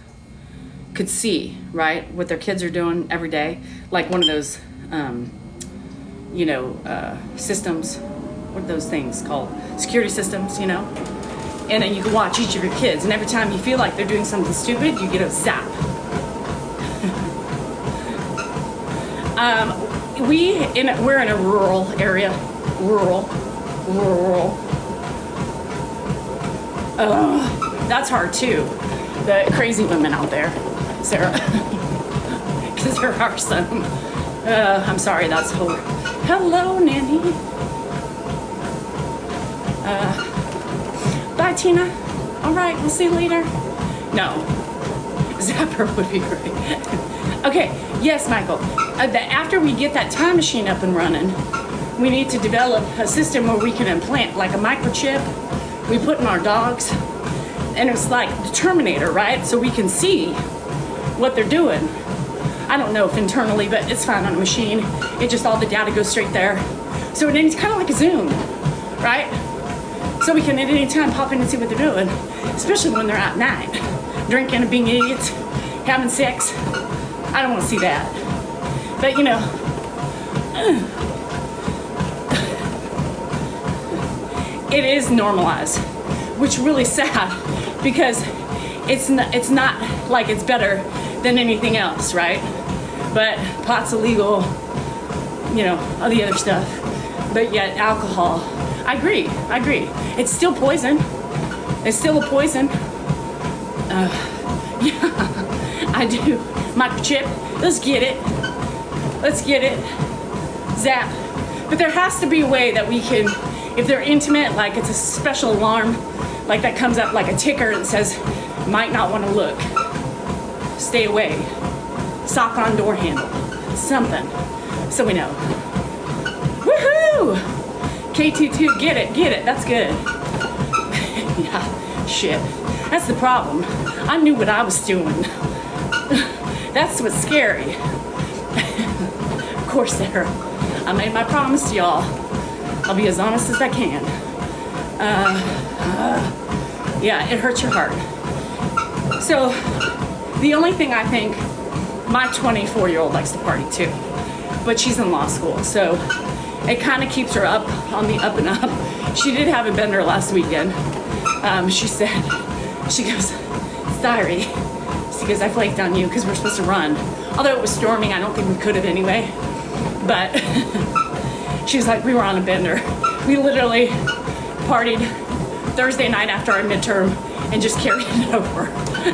could see, right, what their kids are doing every day. Like one of those, systems. What are those things called? Security systems, you know? And then you can watch each of your kids. And every time you feel like they're doing something stupid, you get a zap. We're in a rural area. Rural. That's hard too. The crazy women out there, Sarah. Because there are some. I'm sorry, that's horrible. Hello, Nanny. Bye, Tina. All right, we'll see you later. No, Zapper would be great. Okay, yes, Michael. After we get that time machine up and running, we need to develop a system where we can implant like a microchip we put in our dogs. And it's like the Terminator, right? So we can see what they're doing. I don't know if internally, but it's fine on a machine. It just, all the data goes straight there. So it's kind of like a Zoom, right? So we can at any time pop in and see what they're doing, especially when they're out at night, drinking and being idiots, having sex. I don't want to see that. But you know, it is normalized, which is really sad because it's not like it's better than anything else, right? But pot's illegal, you know, all the other stuff. But yet alcohol, I agree. It's still poison. It's still a poison. Yeah, I do. Microchip, let's get it. Zap. But there has to be a way that we can, if they're intimate, like it's a special alarm, like that comes up like a ticker that says, might not want to look. Stay away. Sock on door handle. Something. So we know. Woohoo! K22, get it. That's good. Yeah, shit. That's the problem. I knew what I was doing. That's what's scary. Of course, Sarah. I made my promise to y'all. I'll be as honest as I can. Yeah, it hurts your heart. So, the only thing I think, my 24-year-old likes to party too, but she's in law school, so it kind of keeps her up on the up and up. She did have a bender last weekend. She said, she goes, sorry. She goes, I flaked on you because we're supposed to run. Although it was storming, I don't think we could have anyway. But she was like, we were on a bender. We literally partied Thursday night after our midterm and just carried it over.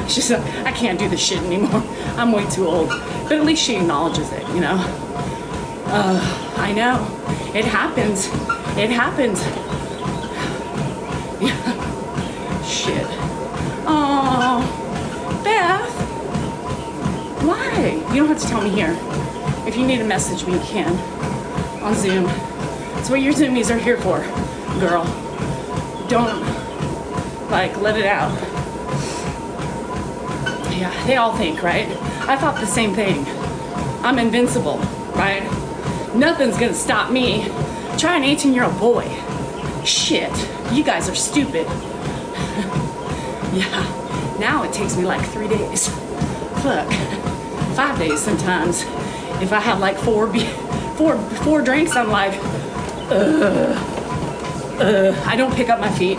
She's like, I can't do this shit anymore. I'm way too old. But at least she acknowledges it, you know? I know. It happens. Yeah. Shit. Oh, Beth. Why? You don't have to tell me here. If you need to message me, you can. On Zoom. That's what your Zoomies are here for, girl. Don't, like, let it out. Yeah, they all think, right? I thought the same thing. I'm invincible, right? Nothing's gonna stop me. Try an 18-year-old boy. Shit, you guys are stupid. Yeah, now it takes me like 3 days. Fuck, 5 days sometimes. If I have like four drinks, I'm like, I don't pick up my feet,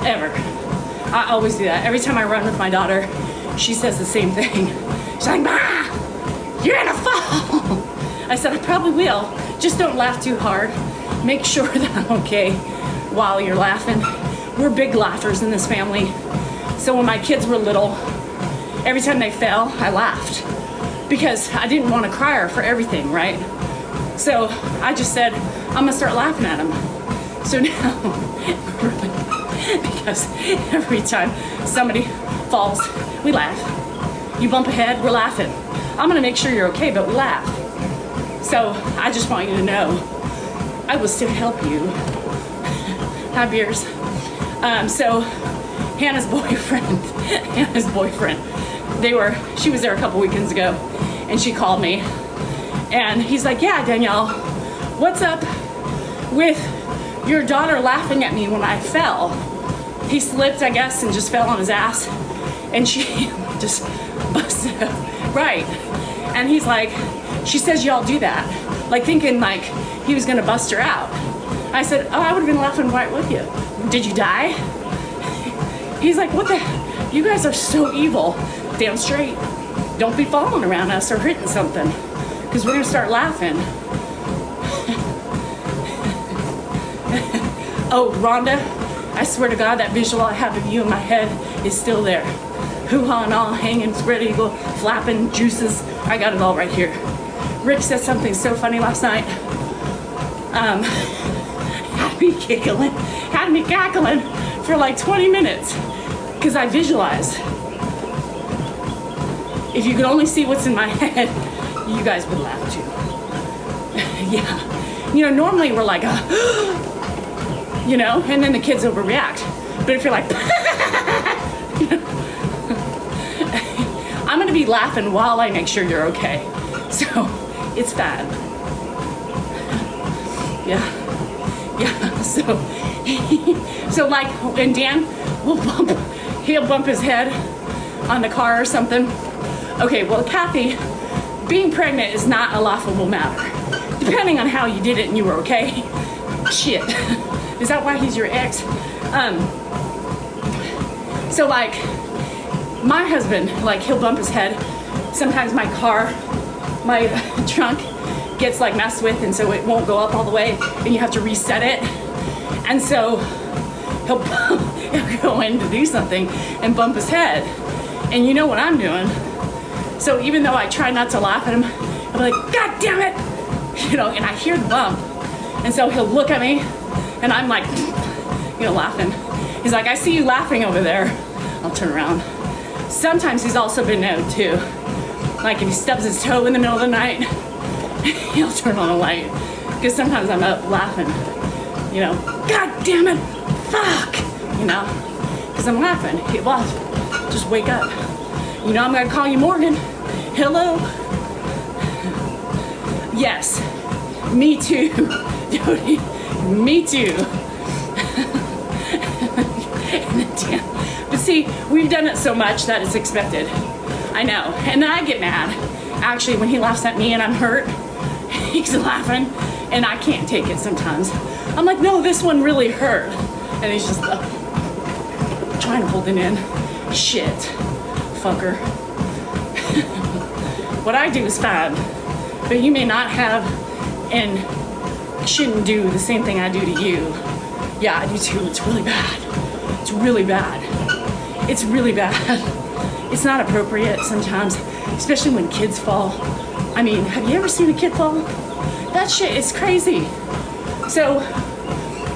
ever. I always do that. Every time I run with my daughter, she says the same thing. She's like, Ma, you're gonna fall. I said, I probably will. Just don't laugh too hard. Make sure that I'm okay while you're laughing. We're big laughers in this family. So when my kids were little, every time they fell, I laughed because I didn't want to cry her for everything, right? So I just said, I'm gonna start laughing at them. So now, because every time somebody falls, we laugh. You bump a head, we're laughing. I'm gonna make sure you're okay, but we laugh. So I just want you to know, I will still help you. Have beers. So Hannah's boyfriend, she was there a couple weekends ago, and she called me, and he's like, yeah, Danielle, what's up with your daughter laughing at me when I fell? He slipped, I guess, and just fell on his ass, and she just busted up, right? And he's like, she says y'all do that, like thinking like he was gonna bust her out. I said, oh, I would've been laughing right with you. Did you die? He's like, what the, you guys are so evil. Damn straight. Don't be falling around us or hitting something, because we're gonna start laughing. Oh, Rhonda, I swear to God, that visual I have of you in my head is still there. Hoo-ha and all, hanging, spread eagle, flapping, juices. I got it all right here. Rick said something so funny last night. Had me cackling for like 20 minutes because I visualized. If you could only see what's in my head, you guys would laugh too. Yeah. You know, normally we're like, you know, and then the kids overreact. But if you're like, I'm gonna be laughing while I make sure you're okay. So it's bad. Yeah. Yeah, so like, and Dan he'll bump his head on the car or something. Okay, well, Kathy, being pregnant is not a laughable matter. Depending on how you did it and you were okay. Shit, Is that why he's your ex? So like, my husband, like he'll bump his head. Sometimes my car, my trunk gets like messed with, and so it won't go up all the way, and you have to reset it. And so he'll go in to do something and bump his head. And you know what I'm doing. So even though I try not to laugh at him, I'm like, God damn it! You know, and I hear the bump. And so he'll look at me, and I'm like, you know, laughing. He's like, I see you laughing over there. I'll turn around. Sometimes he's also been known too. Like if he stubs his toe in the middle of the night, he'll turn on a light. Because sometimes I'm up laughing, you know, God damn it, fuck, you know, because I'm laughing. Hey, well, just wake up. You know, I'm gonna call you Morgan. Hello. Yes, me too, Jody, me too. But see, we've done it so much that it's expected. I know, and then I get mad. Actually, when he laughs at me and I'm hurt, he's laughing, and I can't take it sometimes. I'm like, no, this one really hurt. And he's just trying to hold it in. Shit, fucker. What I do is fine, but you may not have and shouldn't do the same thing I do to you. Yeah, I do too. It's really bad. It's really bad. It's really bad. It's not appropriate sometimes, especially when kids fall. I mean, have you ever seen a kid fall? That shit is crazy. So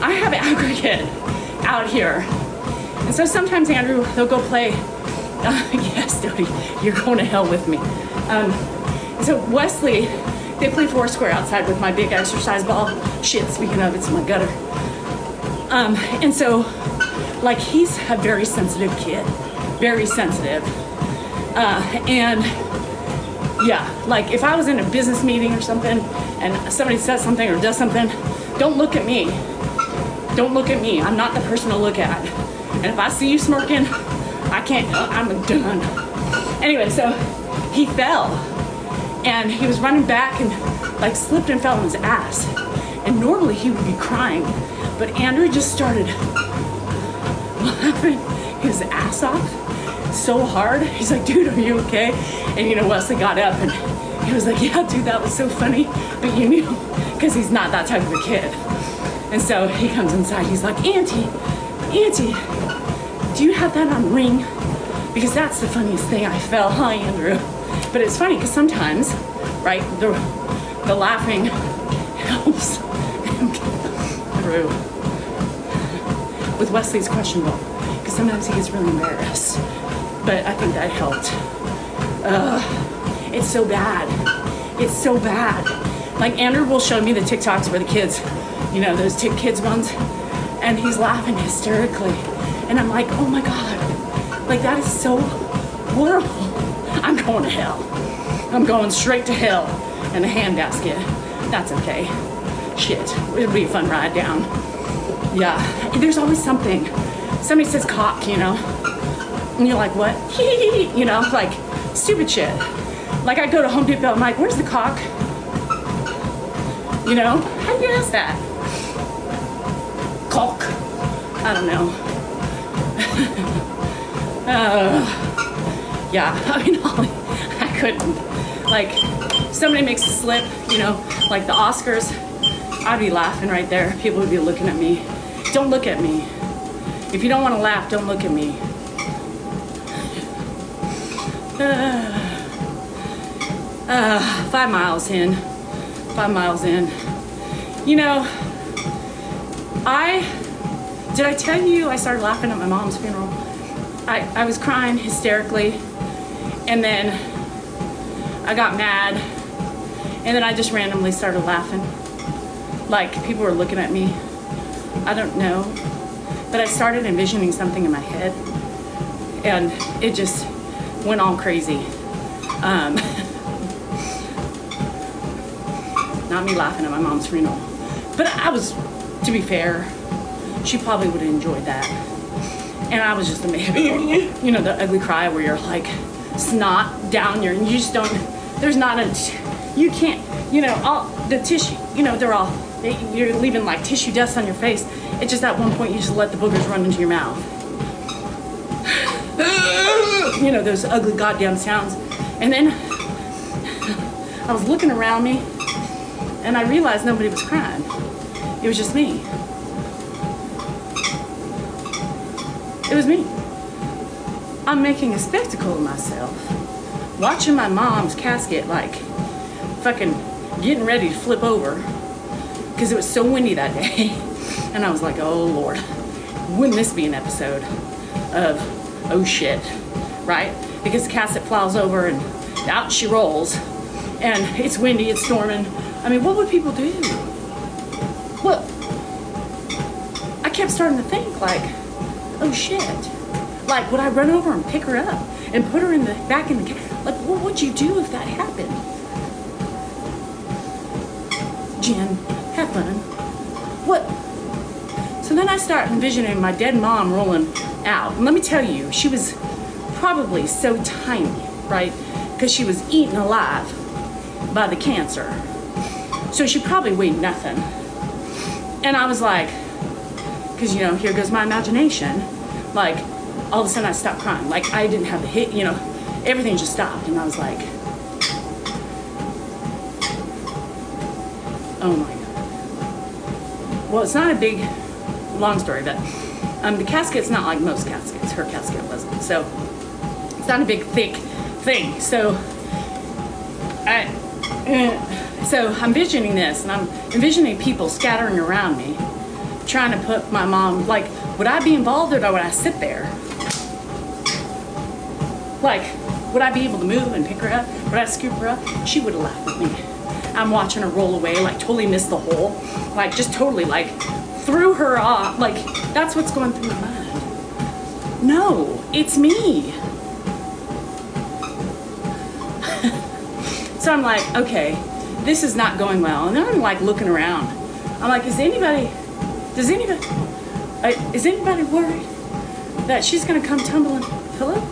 I have aggregate out here. And so sometimes Andrew, he'll go play. Yes, Dodie, you're going to hell with me. So Wesley, they play Foursquare outside with my big exercise ball. Shit, speaking of, it's in my gutter. And so, like, he's a very sensitive kid. Very sensitive. And yeah, like if I was in a business meeting or something and somebody says something or does something, don't look at me. Don't look at me. I'm not the person to look at. And if I see you smirking, I can't, I'm done. Anyway, so he fell and he was running back and like slipped and fell on his ass. And normally he would be crying, but Andrew just started laughing his ass off so hard. He's like, dude, are you okay? And you know, Wesley got up and he was like, yeah, dude, that was so funny. But you knew, because he's not that type of a kid. And so he comes inside, he's like, Auntie, do you have that on ring? Because that's the funniest thing. I fell, hi, Andrew. But it's funny because sometimes, right, the laughing helps him get through. With Wesley's questionable, because sometimes he gets really embarrassed. But I think that helped. It's so bad. It's so bad. Like Andrew will show me the TikToks where the kids, you know, those kids ones, and he's laughing hysterically. And I'm like, oh my God, like that is so horrible. I'm going to hell. I'm going straight to hell in a handbasket. That's okay. Shit, it'll be a fun ride down. Yeah, there's always something. Somebody says cock, you know, and you're like, what? You know, like stupid shit. Like I go to Home Depot, I'm like, where's the cock? You know, how do you ask that? Cock. I don't know. Yeah, I mean, I couldn't. Like, somebody makes a slip, you know, like the Oscars, I'd be laughing right there. People would be looking at me. Don't look at me. If you don't want to laugh, don't look at me. 5 miles in. 5 miles in. You know, did I tell you I started laughing at my mom's funeral? I was crying hysterically, and then I got mad, and then I just randomly started laughing. Like people were looking at me. I don't know, but I started envisioning something in my head, and it just went all crazy. Not me laughing at my mom's funeral, but I was, to be fair, she probably would have enjoyed that. And I was just amazed. You know, the ugly cry where you're like snot down your, and you just don't, there's not you can't, you know, all the tissue, you know, you're leaving like tissue dust on your face, It's just at one point you just let the boogers run into your mouth. You know, those ugly goddamn sounds. And then I was looking around me and I realized nobody was crying. It was just me. It was me. I'm making a spectacle of myself. Watching my mom's casket like fucking getting ready to flip over because it was so windy that day. And I was like, oh Lord, wouldn't this be an episode of oh shit, right? Because the casket plows over and out she rolls and it's windy, it's storming. I mean, what would people do? Look, I kept starting to think like, oh shit. Like, would I run over and pick her up and put her in the back in the car? Like, what would you do if that happened? Jen, have fun. What? So then I start envisioning my dead mom rolling out. And let me tell you, she was probably so tiny, right? Because she was eaten alive by the cancer. So she probably weighed nothing. And I was like, because, you know, here goes my imagination. Like, all of a sudden I stopped crying. Like, I didn't have the hit, you know, everything just stopped. And I was like, oh my God. Well, it's not a big, long story, but the casket's not like most caskets. Her casket wasn't. So it's not a big, thick thing. So I'm envisioning this, and I'm envisioning people scattering around me, trying to put my mom, like, would I be involved or would I sit there? Like, would I be able to move and pick her up? Would I scoop her up? She would have laughed at me. I'm watching her roll away, like totally missed the hole. Like, just totally, like, threw her off. Like, that's what's going through my mind. No, it's me. So I'm like, okay, this is not going well. And then I'm like looking around. I'm like, is anybody worried that she's gonna come tumbling pillow?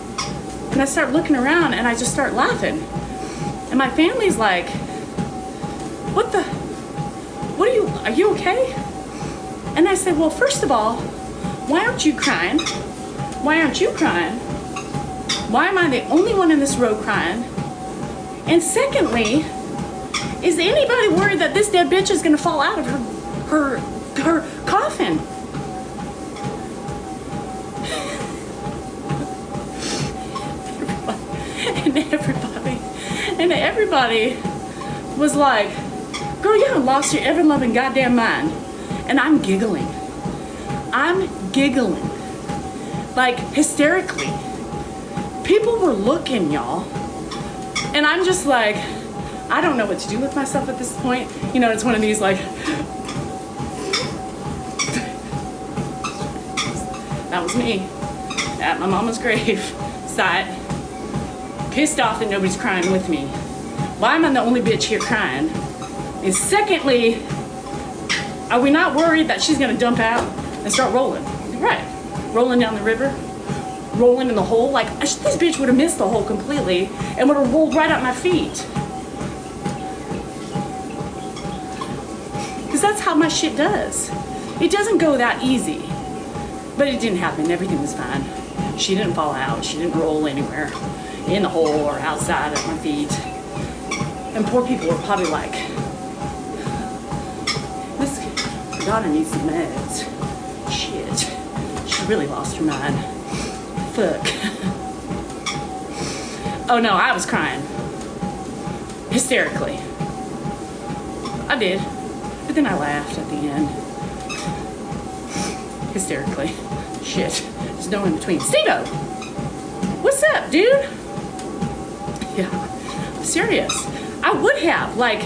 And I start looking around and I just start laughing. And my family's like, are you okay? And I said, well, first of all, why aren't you crying? Why aren't you crying? Why am I the only one in this row crying? And secondly, is anybody worried that this dead bitch is gonna fall out of her coffin? And everybody was like, girl, you haven't lost your ever-loving goddamn mind. And I'm giggling. Like, hysterically. People were looking, y'all. And I'm just like, I don't know what to do with myself at this point. You know, it's one of these like, that was me at my mama's grave site, pissed off that nobody's crying with me. Why am I the only bitch here crying? And secondly, are we not worried that she's gonna dump out and start rolling? Right, rolling down the river, rolling in the hole. Like, this bitch would have missed the hole completely and would have rolled right at my feet. Because that's how my shit does. It doesn't go that easy. But it didn't happen, everything was fine. She didn't fall out, she didn't roll anywhere in the hole or outside at my feet. And poor people were probably like, this daughter needs some meds. Shit, she really lost her mind. Fuck. Oh no, I was crying. Hysterically. I did. But then I laughed at the end. Hysterically. Shit. There's no in between. Steve-O! What's up, dude? Yeah. I'm serious. I would have, like,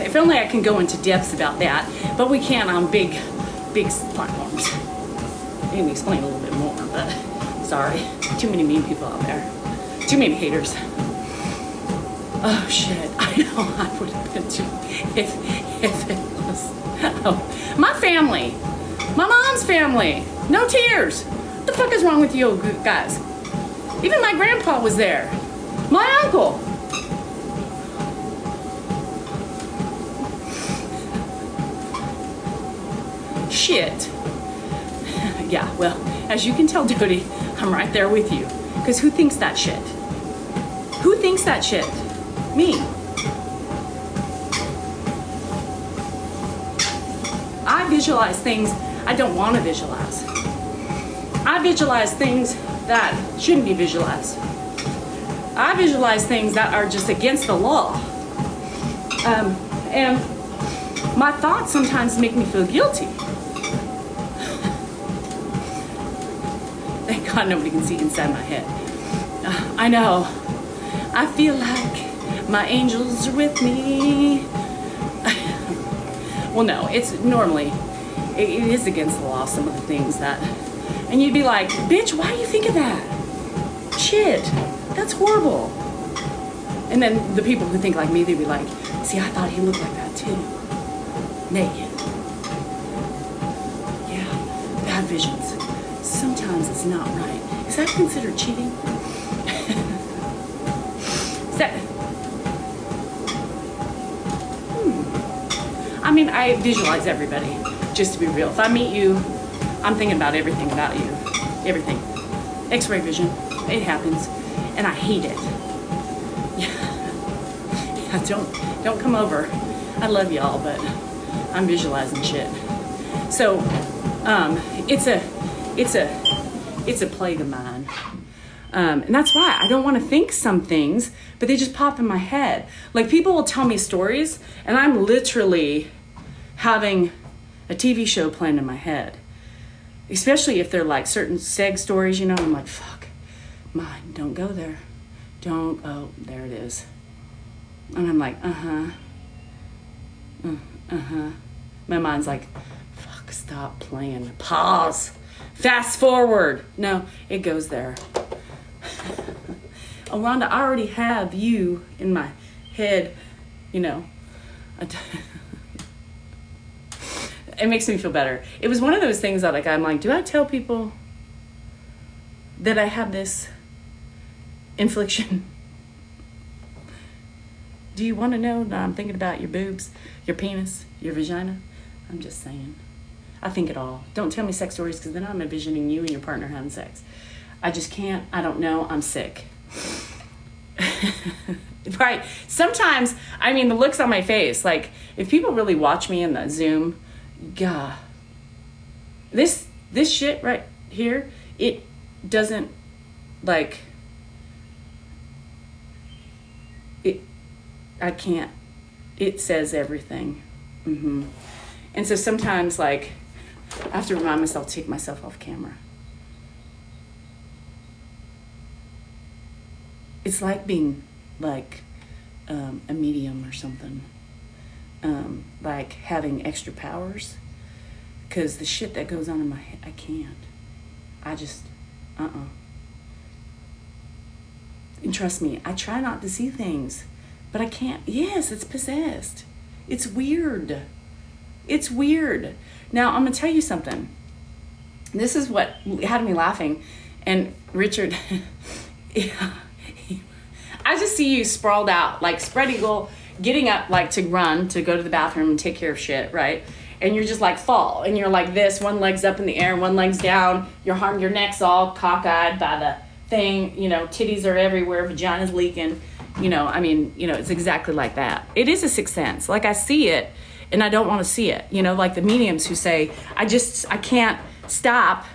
if only I can go into depths about that, but we can't on big platforms. I can explain a little bit more, but sorry. Too many mean people out there. Too many haters. Oh shit, I know I would have been too if it was. Oh, my family. My mom's family. No tears. What the fuck is wrong with you guys? Even my grandpa was there. My uncle. shit. Yeah, well, as you can tell, Dodie, I'm right there with you. Because who thinks that shit? Who thinks that shit? Me. I visualize things I don't want to visualize. I visualize things that shouldn't be visualized. I visualize things that are just against the law. And my thoughts sometimes make me feel guilty. Thank God nobody can see inside my head. I know. I feel like my angels are with me. Well, no, it's normally, it is against the law, some of the things that, and you'd be like, bitch, why do you think of that? Shit, that's horrible. And then the people who think like me, they'd be like, see, I thought he looked like that too. Naked. Yeah, bad visions. Sometimes it's not right. Is that considered cheating? Is that... I mean, I visualize everybody, just to be real. If I meet you, I'm thinking about everything about you. Everything. X-ray vision. It happens. And I hate it. Yeah, don't come over. I love y'all, but I'm visualizing shit. So, it's a plague of mine. And that's why I don't want to think some things, but they just pop in my head. Like, people will tell me stories, and I'm literally having a TV show playing in my head. Especially if they're like certain seg stories, you know, I'm like, fuck, mine, don't go there. Don't, oh, there it is. And I'm like, My mind's like, fuck, stop playing. Pause. Fast forward. No, it goes there. Oh, Rhonda, I already have you in my head, you know. It makes me feel better. It was one of those things that, like, I'm like, do I tell people that I have this infliction? Do you want to know that I'm thinking about your boobs, your penis, your vagina? I'm just saying. I think it all. Don't tell me sex stories, because then I'm envisioning you and your partner having sex. I just can't. I don't know. I'm sick. Right. Sometimes, I mean, the looks on my face, like, if people really watch me in the Zoom, God, this shit right here, it doesn't, like, I can't, it says everything. And so sometimes, like, I have to remind myself to take myself off camera. It's like being, like, a medium or something. Like having extra powers. Because the shit that goes on in my head, I can't. I just, And trust me, I try not to see things. But I can't. Yes, it's possessed. It's weird. It's weird. Now, I'm going to tell you something. This is what had me laughing. And Richard, I just see you sprawled out, like spread eagle, getting up, like, to run, to go to the bathroom and take care of shit, right? And you're just like fall. And you're like this, one leg's up in the air, one leg's down. Your neck's all cockeyed by the thing. You know, titties are everywhere, vagina's leaking. You know, I mean, you know, it's exactly like that. It is a sixth sense. Like, I see it, and I don't want to see it. You know, like the mediums who say, I can't stop.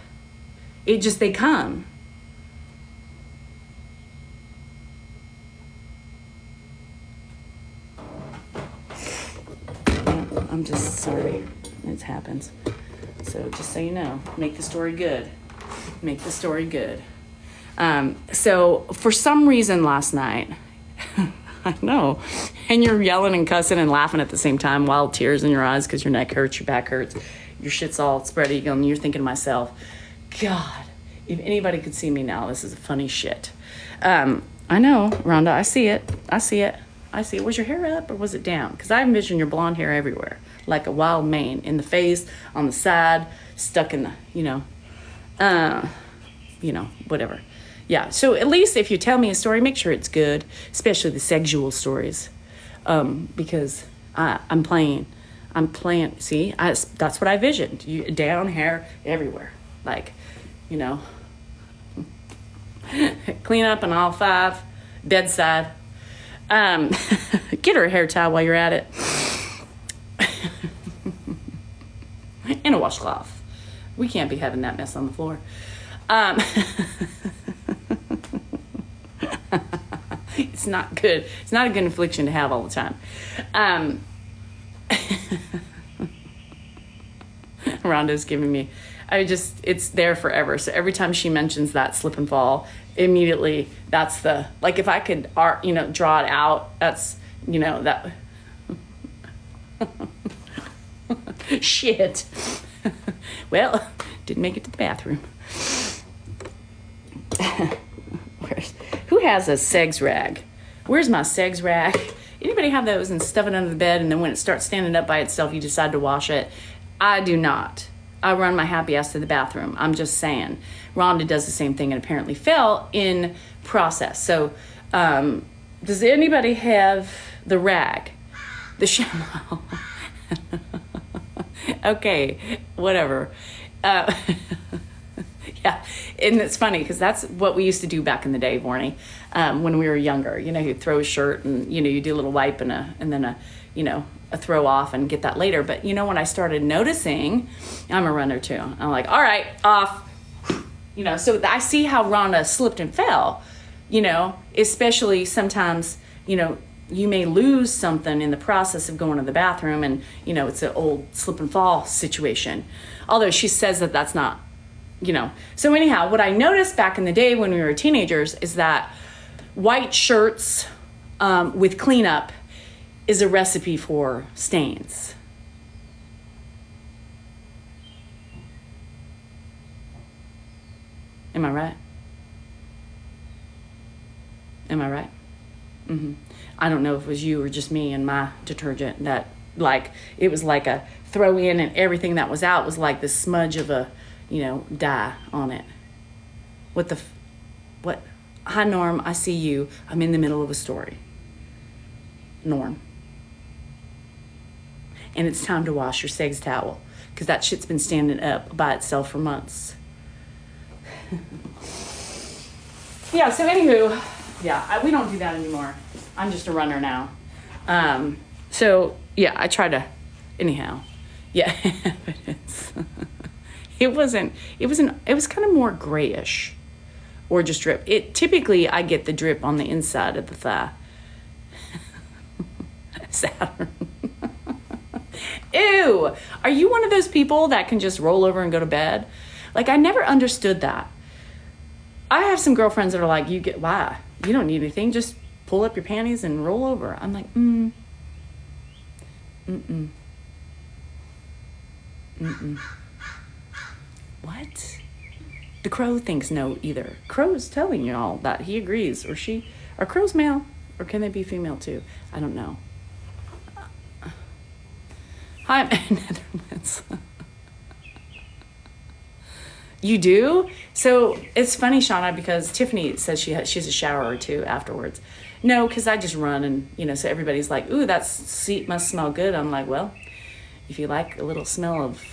It just, they come. I'm just sorry. It happens. So just so you know, make the story good. Make the story good. So for some reason last night, I know, and you're yelling and cussing and laughing at the same time, wild tears in your eyes because your neck hurts, your back hurts, your shit's all spread eagle, and you're thinking to myself, God, if anybody could see me now, this is a funny shit. I know, Rhonda, I see it. Was your hair up or was it down? Because I envision your blonde hair everywhere, like a wild mane, in the face, on the side, stuck in the, whatever. Yeah, so at least if you tell me a story, make sure it's good, especially the sexual stories, because I'm playing I'm playing. See, that's what I visioned. Down, hair, everywhere. Like, you know, clean up on all 5, bedside. Get her a hair towel while you're at it. And a washcloth. We can't be having that mess on the floor. It's not good. It's not a good affliction to have all the time. Rhonda's giving me, it's there forever. So every time she mentions that slip and fall, immediately that's like if I could draw it out, that's, that. Shit. Well, didn't make it to the bathroom. Who has a Segs rag? Where's my Segs rag? Anybody have those and stuff it under the bed, and then when it starts standing up by itself, you decide to wash it? I do not. I run my happy ass to the bathroom. I'm just saying. Rhonda does the same thing and apparently fell in process. So, does anybody have the rag? The shower. Okay, whatever. Yeah, and it's funny because that's what we used to do back in the day, Vorney, when we were younger. You'd throw a shirt and, you do a little wipe and then a throw off and get that later. But, when I started noticing, I'm a runner too. I'm like, all right, off. So I see how Rhonda slipped and fell, especially sometimes, you may lose something in the process of going to the bathroom and, it's an old slip and fall situation. Although she says that that's not, So anyhow, what I noticed back in the day when we were teenagers is that white shirts with cleanup is a recipe for stains. Am I right? Am I right? Mm-hmm. I don't know if it was you or just me and my detergent that, it was like a throw in and everything that was out was like the smudge of a, dye on it. What? Hi, Norm, I see you. I'm in the middle of a story. Norm. And it's time to wash your Segs towel because that shit's been standing up by itself for months. Yeah, so anywho, we don't do that anymore. I'm just a runner now. So yeah, I try to, anyhow, yeah, it was kind of more grayish or just drip. Typically I get the drip on the inside of the thigh. Saturn. Ew, are you one of those people that can just roll over and go to bed? I never understood that. I have some girlfriends that are like, why? You don't need anything. Just pull up your panties and roll over. I'm like, What? The crow thinks no either. Crow's telling y'all that he agrees, or she. Are crows male, or can they be female too? I don't know. Hi, Netherlands. You do? So it's funny, Shauna, because Tiffany says she's a shower or two afterwards. No, because I just run and, so everybody's like, ooh, that seat must smell good. I'm like, well, if you like a little smell of,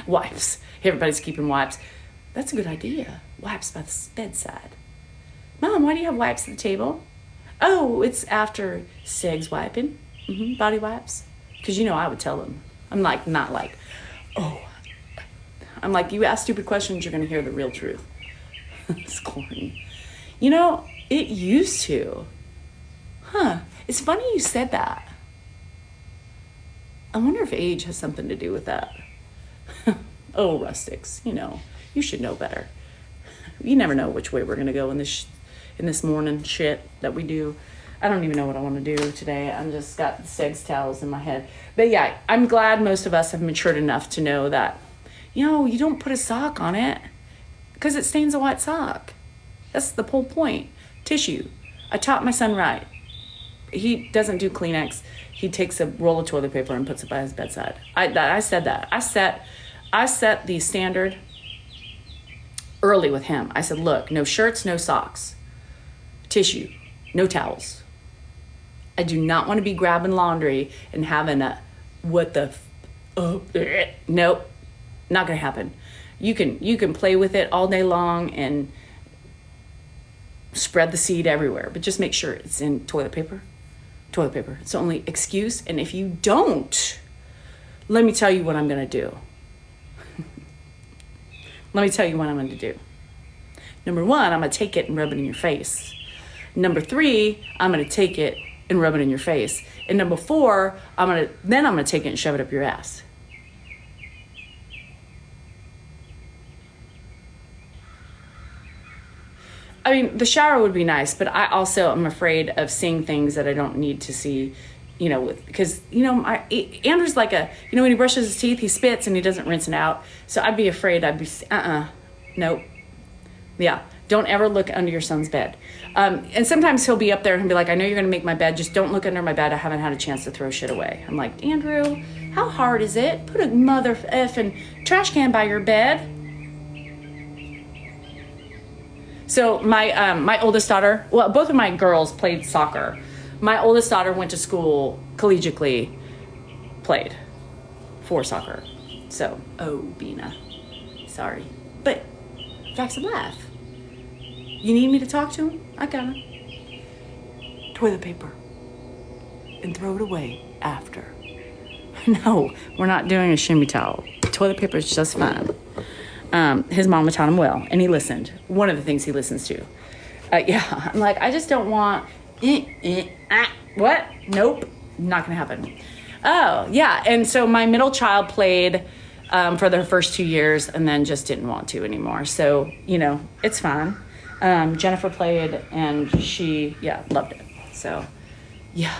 wipes. Everybody's keeping wipes. That's a good idea. Wipes by the bedside. Mom, why do you have wipes at the table? Oh, it's after Segs wiping. Body wipes. Because, I would tell them. I'm like, not like, oh. I'm like, you ask stupid questions, you're going to hear the real truth. It's corny. It used to. Huh. It's funny you said that. I wonder if age has something to do with that. Oh, rustics, you should know better. You never know which way we're going to go in this morning shit that we do. I don't even know what I want to do today. I'm just got the Segs towels in my head. But yeah, I'm glad most of us have matured enough to know that, you don't put a sock on it because it stains a white sock. That's the whole point. Tissue. I taught my son right. He doesn't do Kleenex. He takes a roll of toilet paper and puts it by his bedside. I said that. I set the standard early with him. I said, look, no shirts, no socks, tissue, no towels. I do not want to be grabbing laundry and having a, nope, not going to happen. You can play with it all day long and spread the seed everywhere, but just make sure it's in toilet paper. Toilet paper. It's the only excuse. And if you don't, let me tell you what I'm going to do. Let me tell you what I'm going to do. Number one, I'm going to take it and rub it in your face. Number three, I'm going to take it and rub it in your face. And number four, I'm going to take it and shove it up your ass. I mean, the shower would be nice, but I also am afraid of seeing things that I don't need to see, because, Andrew's like when he brushes his teeth, he spits and he doesn't rinse it out. So I'd be afraid nope. Yeah, don't ever look under your son's bed. And sometimes he'll be up there and he'll be like, I know you're going to make my bed, just don't look under my bed. I haven't had a chance to throw shit away. I'm like, Andrew, how hard is it? Put a mother effing trash can by your bed. So my oldest daughter, well, both of my girls played soccer. My oldest daughter went to school collegiately, played for soccer. So, Bina, sorry. But facts of life. You need me to talk to him? I got him. Toilet paper. And throw it away after. No, we're not doing a shimmy towel. Toilet paper is just fine. His mama taught him well, and he listened. One of the things he listens to. I'm like, I just don't want, what? Nope, not gonna happen. Oh, yeah, and so my middle child played for their first 2 years and then just didn't want to anymore. So, it's fine. Jennifer played, and she, loved it. So,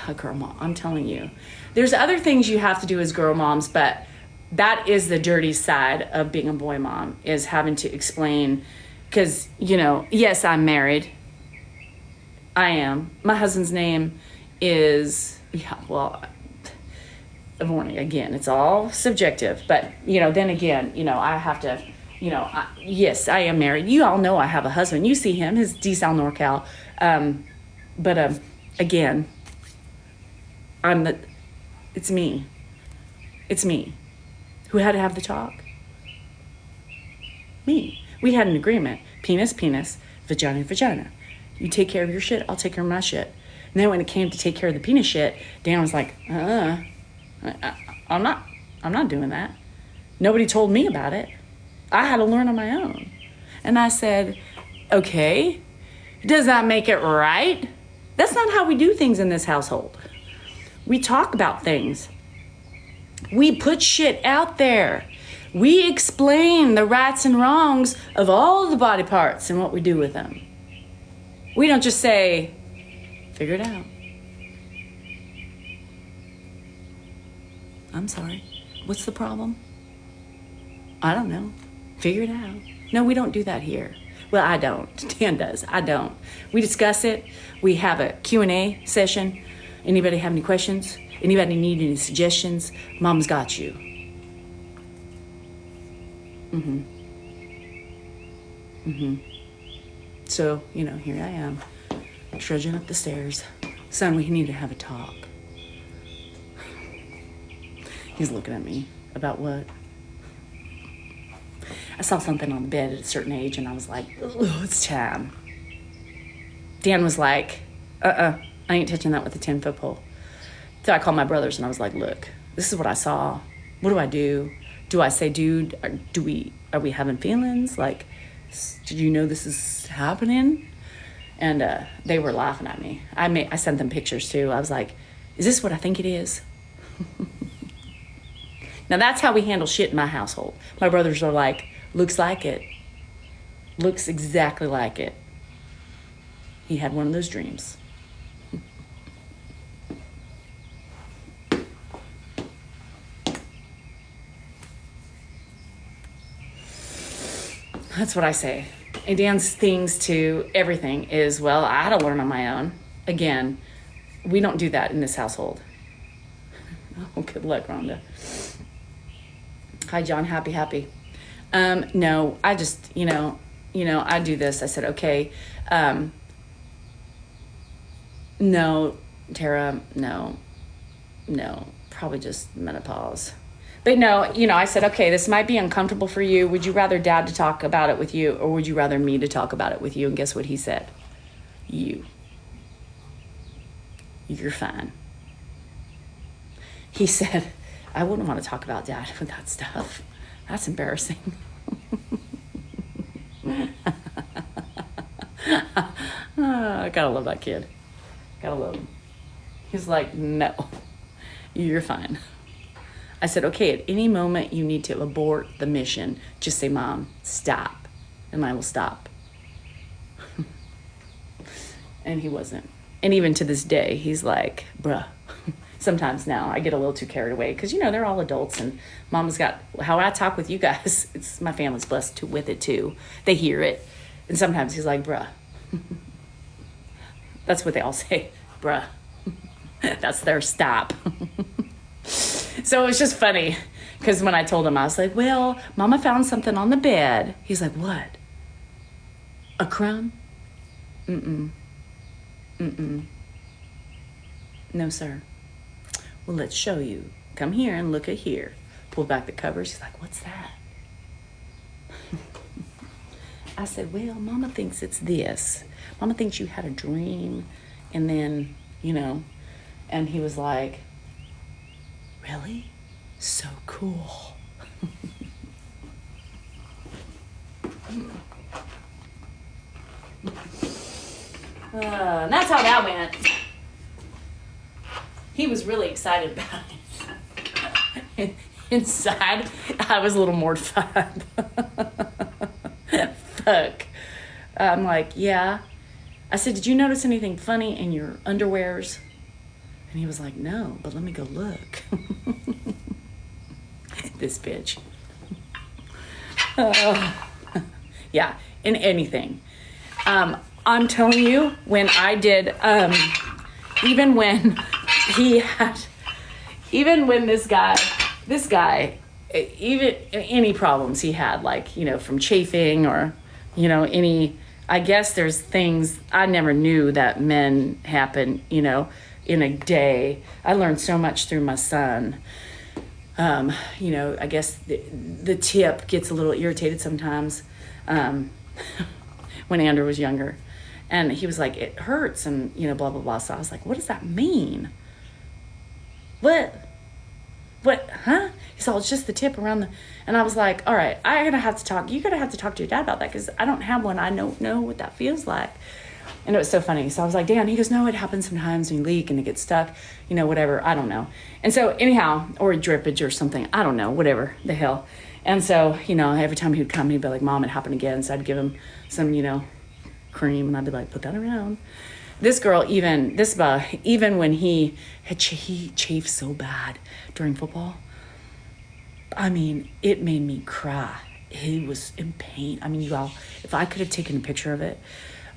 a girl mom, I'm telling you. There's other things you have to do as girl moms, but that is the dirty side of being a boy mom, is having to explain, because, yes, I'm married. I am. My husband's name is, again, it's all subjective, but, then again, I have to, yes, I am married. You all know I have a husband. You see him, his D-Sal NorCal. But again, it's me. It's me. Who had to have the talk? Me. We had an agreement. Penis, vagina, vagina. You take care of your shit, I'll take care of my shit. And then when it came to take care of the penis shit, Dan was like, I'm not doing that. Nobody told me about it. I had to learn on my own. And I said, okay, does that make it right? That's not how we do things in this household. We talk about things. We put shit out there. We explain the rights and wrongs of all the body parts and what we do with them. We don't just say, figure it out. I'm sorry. What's the problem? I don't know. Figure it out. No, we don't do that here. Well, I don't. Dan does. I don't. We discuss it. We have a Q&A session. Anybody have any questions? Anybody need any suggestions? Mom's got you. So, here I am, trudging up the stairs. Son, we need to have a talk. He's looking at me. About what? I saw something on the bed at a certain age, and I was like, oh, it's time. Dan was like, I ain't touching that with a 10-foot pole. So I called my brothers, and I was like, look, this is what I saw. What do I do? Do I say, dude, are we having feelings? Like, did you know this is happening? And they were laughing at me. I sent them pictures, too. I was like, is this what I think it is? Now, that's how we handle shit in my household. My brothers are like, looks like it. Looks exactly like it. He had one of those dreams. That's what I say. And Dan's things to everything is, well, I had to learn on my own. Again, we don't do that in this household. Oh, good luck, Rhonda. Hi, John. Happy. No, I just, I do this. I said, okay, no, Tara, no, probably just menopause. But no, I said, okay, this might be uncomfortable for you. Would you rather Dad to talk about it with you, or would you rather me to talk about it with you? And guess what he said? You're fine. He said, I wouldn't want to talk about Dad with that stuff. That's embarrassing. I gotta love that kid. Gotta love him. He's like, no, you're fine. I said, okay, at any moment you need to abort the mission, just say, Mom, stop, and I will stop. And he wasn't. And even to this day, he's like, bruh. Sometimes now I get a little too carried away because, they're all adults, and Mama's got, how I talk with you guys, it's my family's blessed with it too. They hear it. And sometimes he's like, bruh. That's what they all say, bruh. That's their stop. So it was just funny because when I told him, I was like, well, Mama found something on the bed. He's like, what? A crumb? Mm-mm. No, sir. Well, let's show you. Come here and look at here. Pulled back the covers. He's like, what's that? I said, well, Mama thinks it's this. Mama thinks you had a dream. And then, and he was like, really? So cool. And that's how that went. He was really excited about it. Inside, I was a little mortified. Fuck. I'm like, yeah. I said, did you notice anything funny in your underwears? And he was like, no, but let me go look. This bitch. Yeah, in anything. I'm telling you, when I did, even when this guy, even any problems he had, like, from chafing or, I guess there's things I never knew that men happen, in a day. I learned so much through my son. I guess the tip gets a little irritated sometimes, when Andrew was younger. And he was like, it hurts, and, blah, blah, blah. So I was like, what does that mean? What, huh? He said, it's just the tip around the, and I was like, all right, you're gonna have to talk to your dad about that, because I don't have one. I don't know what that feels like. And it was so funny. So I was like, Dan, he goes, no, it happens sometimes when you leak and it gets stuck, whatever, I don't know. And so anyhow, or a drippage or something, I don't know, whatever the hell. And so, every time he would come, he'd be like, Mom, it happened again. So I'd give him some, cream, and I'd be like, put that around. This girl, even when he chafed so bad during football, I mean, it made me cry. He was in pain. I mean, you all, if I could have taken a picture of it,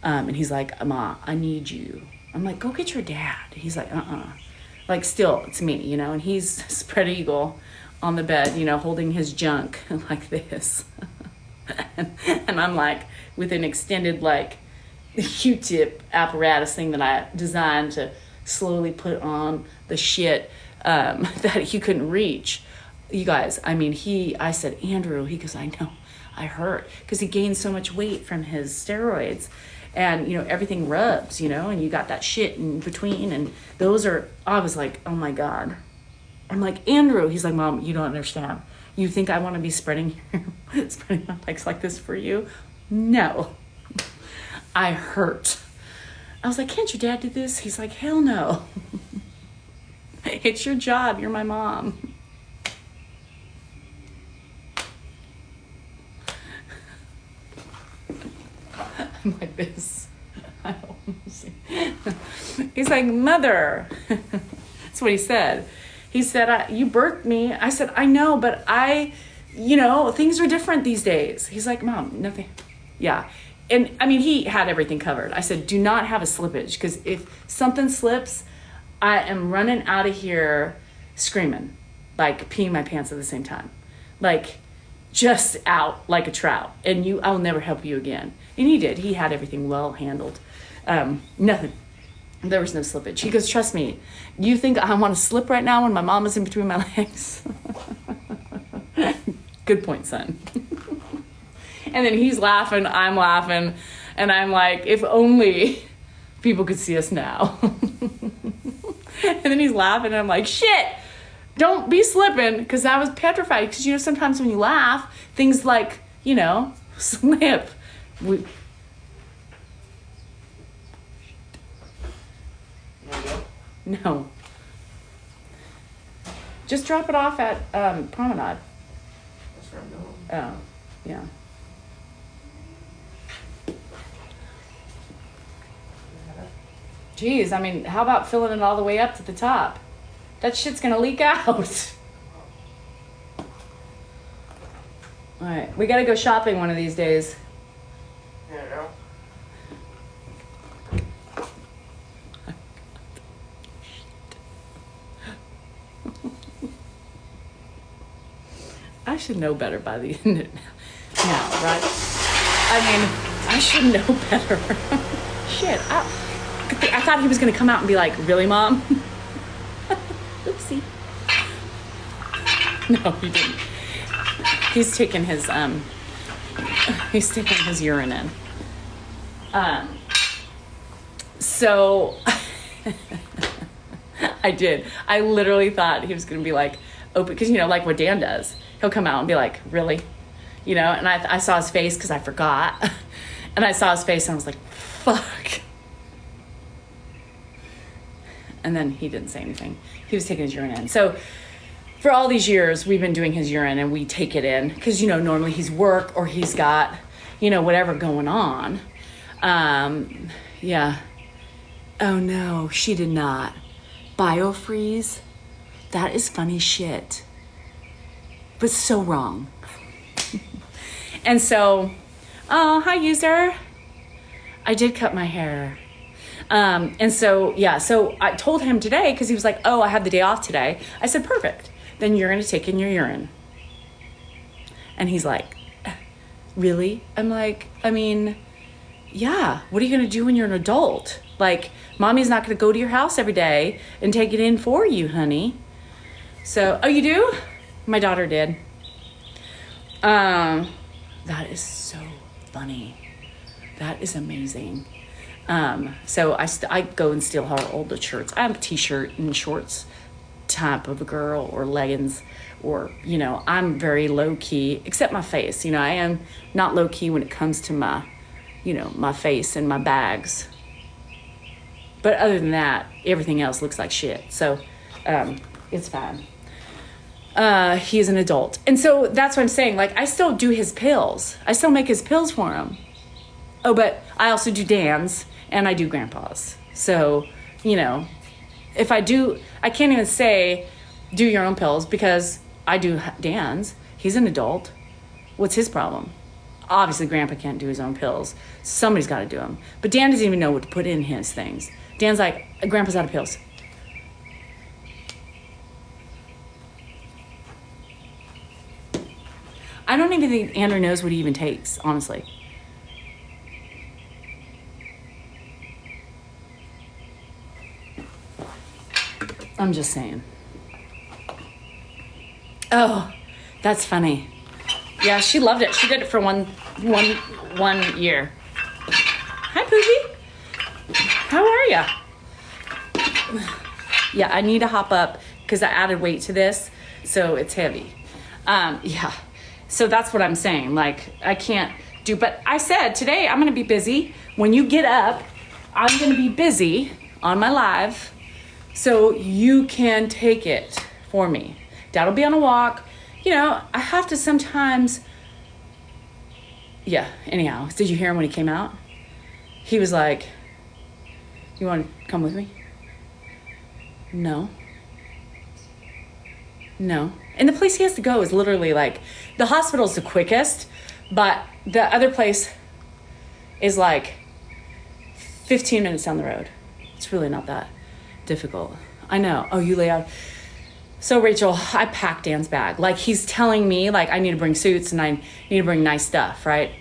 and he's like, Ma, I need you. I'm like, go get your dad. He's like, like, still, it's me, and he's spread eagle on the bed, holding his junk like this. and I'm like, with an extended, like, Q-tip apparatus thing that I designed to slowly put on the shit that he couldn't reach. You guys, I mean, I said, Andrew, he goes, I know, I hurt, because he gained so much weight from his steroids, and, everything rubs, and you got that shit in between, and I was like, oh my God. I'm like, Andrew, he's like, Mom, you don't understand. You think I want to be spreading my legs like this for you? No. I hurt. I was like, can't your dad do this? He's like, hell no. It's your job. You're my mom. I'm like this. I don't see. He's like, Mother. That's what he said. He said, you birthed me. I said, I know, but things are different these days. He's like, Mom, nothing. Yeah. And I mean, he had everything covered. I said, do not have a slippage, because if something slips, I am running out of here screaming, like peeing my pants at the same time. Like, just out like a trout, and I'll never help you again. And he did. He had everything well handled. Nothing. There was no slippage. He goes, trust me, you think I want to slip right now when my mom is in between my legs? Good point, son. And then he's laughing, I'm laughing, and I'm like, if only people could see us now. And then he's laughing, and I'm like, shit, don't be slipping, because I was petrified. Because, sometimes when you laugh, things like, slip. No. Just drop it off at Promenade. That's where I'm going. Oh, yeah. Geez, how about filling it all the way up to the top? That shit's gonna leak out. All right, we gotta go shopping one of these days. Yeah, I know. I should know better by the end now, right? I should know better. Shit, I thought he was gonna come out and be like, really, Mom? Oopsie. No, he didn't. He's taking his urine in. So I did. I literally thought he was gonna be like open, because like what Dan does. He'll come out and be like, really? And I saw his face because I forgot. And I saw his face and I was like, fuck. And then he didn't say anything. He was taking his urine in. So for all these years, we've been doing his urine and we take it in because, normally he's work or he's got, whatever going on. Yeah. Oh no, she did not. Biofreeze? That is funny shit. But so wrong. And so, oh, hi user. I did cut my hair. And so, yeah, so I told him today, because he was like, oh, I had the day off today. I said, perfect. Then you're going to take in your urine. And he's like, really? I'm like, yeah, what are you going to do when you're an adult? Like, mommy's not going to go to your house every day and take it in for you, honey. So, oh, you do? My daughter did. That is so funny. That is amazing. So I go and steal her old shirts. I'm a t-shirt and shorts type of a girl, or leggings, or, I'm very low key, except my face. I am not low key when it comes to my, my face and my bags. But other than that, everything else looks like shit. So, it's fine. He's an adult. And so that's what I'm saying. Like, I still do his pills. I still make his pills for him. Oh, but I also do Dan's and I do Grandpa's. So, if I do, I can't even say do your own pills because I do Dan's. He's an adult. What's his problem? Obviously, Grandpa can't do his own pills. Somebody's got to do them. But Dan doesn't even know what to put in his things. Dan's like, Grandpa's out of pills. I don't even think Andrew knows what he even takes, honestly. I'm just saying. Oh, that's funny. Yeah, she loved it. She did it for one year. Hi, Poopy. How are ya? Yeah, I need to hop up because I added weight to this, so it's heavy. Yeah. So that's what I'm saying. Like, I can't do, but I said today I'm going to be busy. When you get up, I'm going to be busy on my live so you can take it for me. Dad will be on a walk. I have to sometimes, yeah, anyhow. Did you hear him when he came out? He was like, you want to come with me? No. And the place he has to go is literally like, the hospital's the quickest, but the other place is like 15 minutes down the road. It's really not that difficult. I know. Oh, you lay out. So Rachel, I packed Dan's bag. Like, he's telling me, like, I need to bring suits and I need to bring nice stuff, right?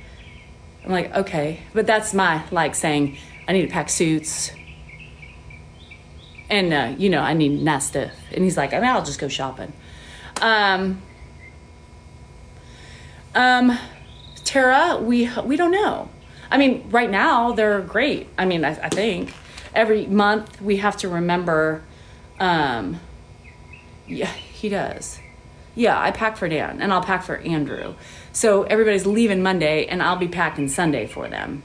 I'm like, okay. But that's my, like, saying I need to pack suits. And, you know, I need nice stuff. And he's like, I mean, I'll just go shopping. Tara, we don't know. I mean, right now, they're great. I mean, I think every month we have to remember, yeah, he does. Yeah, I pack for Dan, and I'll pack for Andrew. So everybody's leaving Monday, and I'll be packing Sunday for them.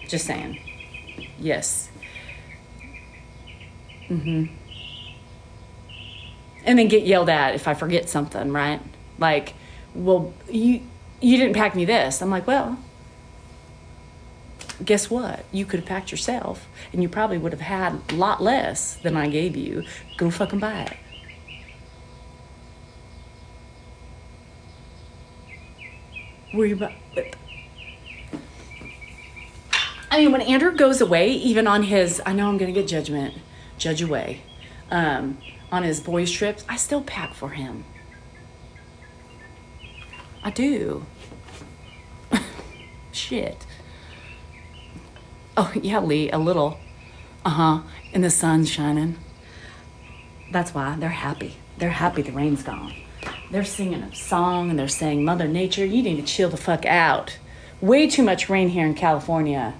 Just saying. Yes. And then get yelled at if I forget something, right? Like, well, you didn't pack me this. I'm like, well, guess what? You could have packed yourself, and you probably would have had a lot less than I gave you. Go fucking buy it. Worry about it. I mean, when Andrew goes away, even on his, I know I'm going to get judge away, on his boys' trips, I still pack for him. I do. Shit. Oh, yeah, Lee, a little. And the sun's shining. That's why they're happy. They're happy the rain's gone. They're singing a song and they're saying, Mother Nature, you need to chill the fuck out. Way too much rain here in California.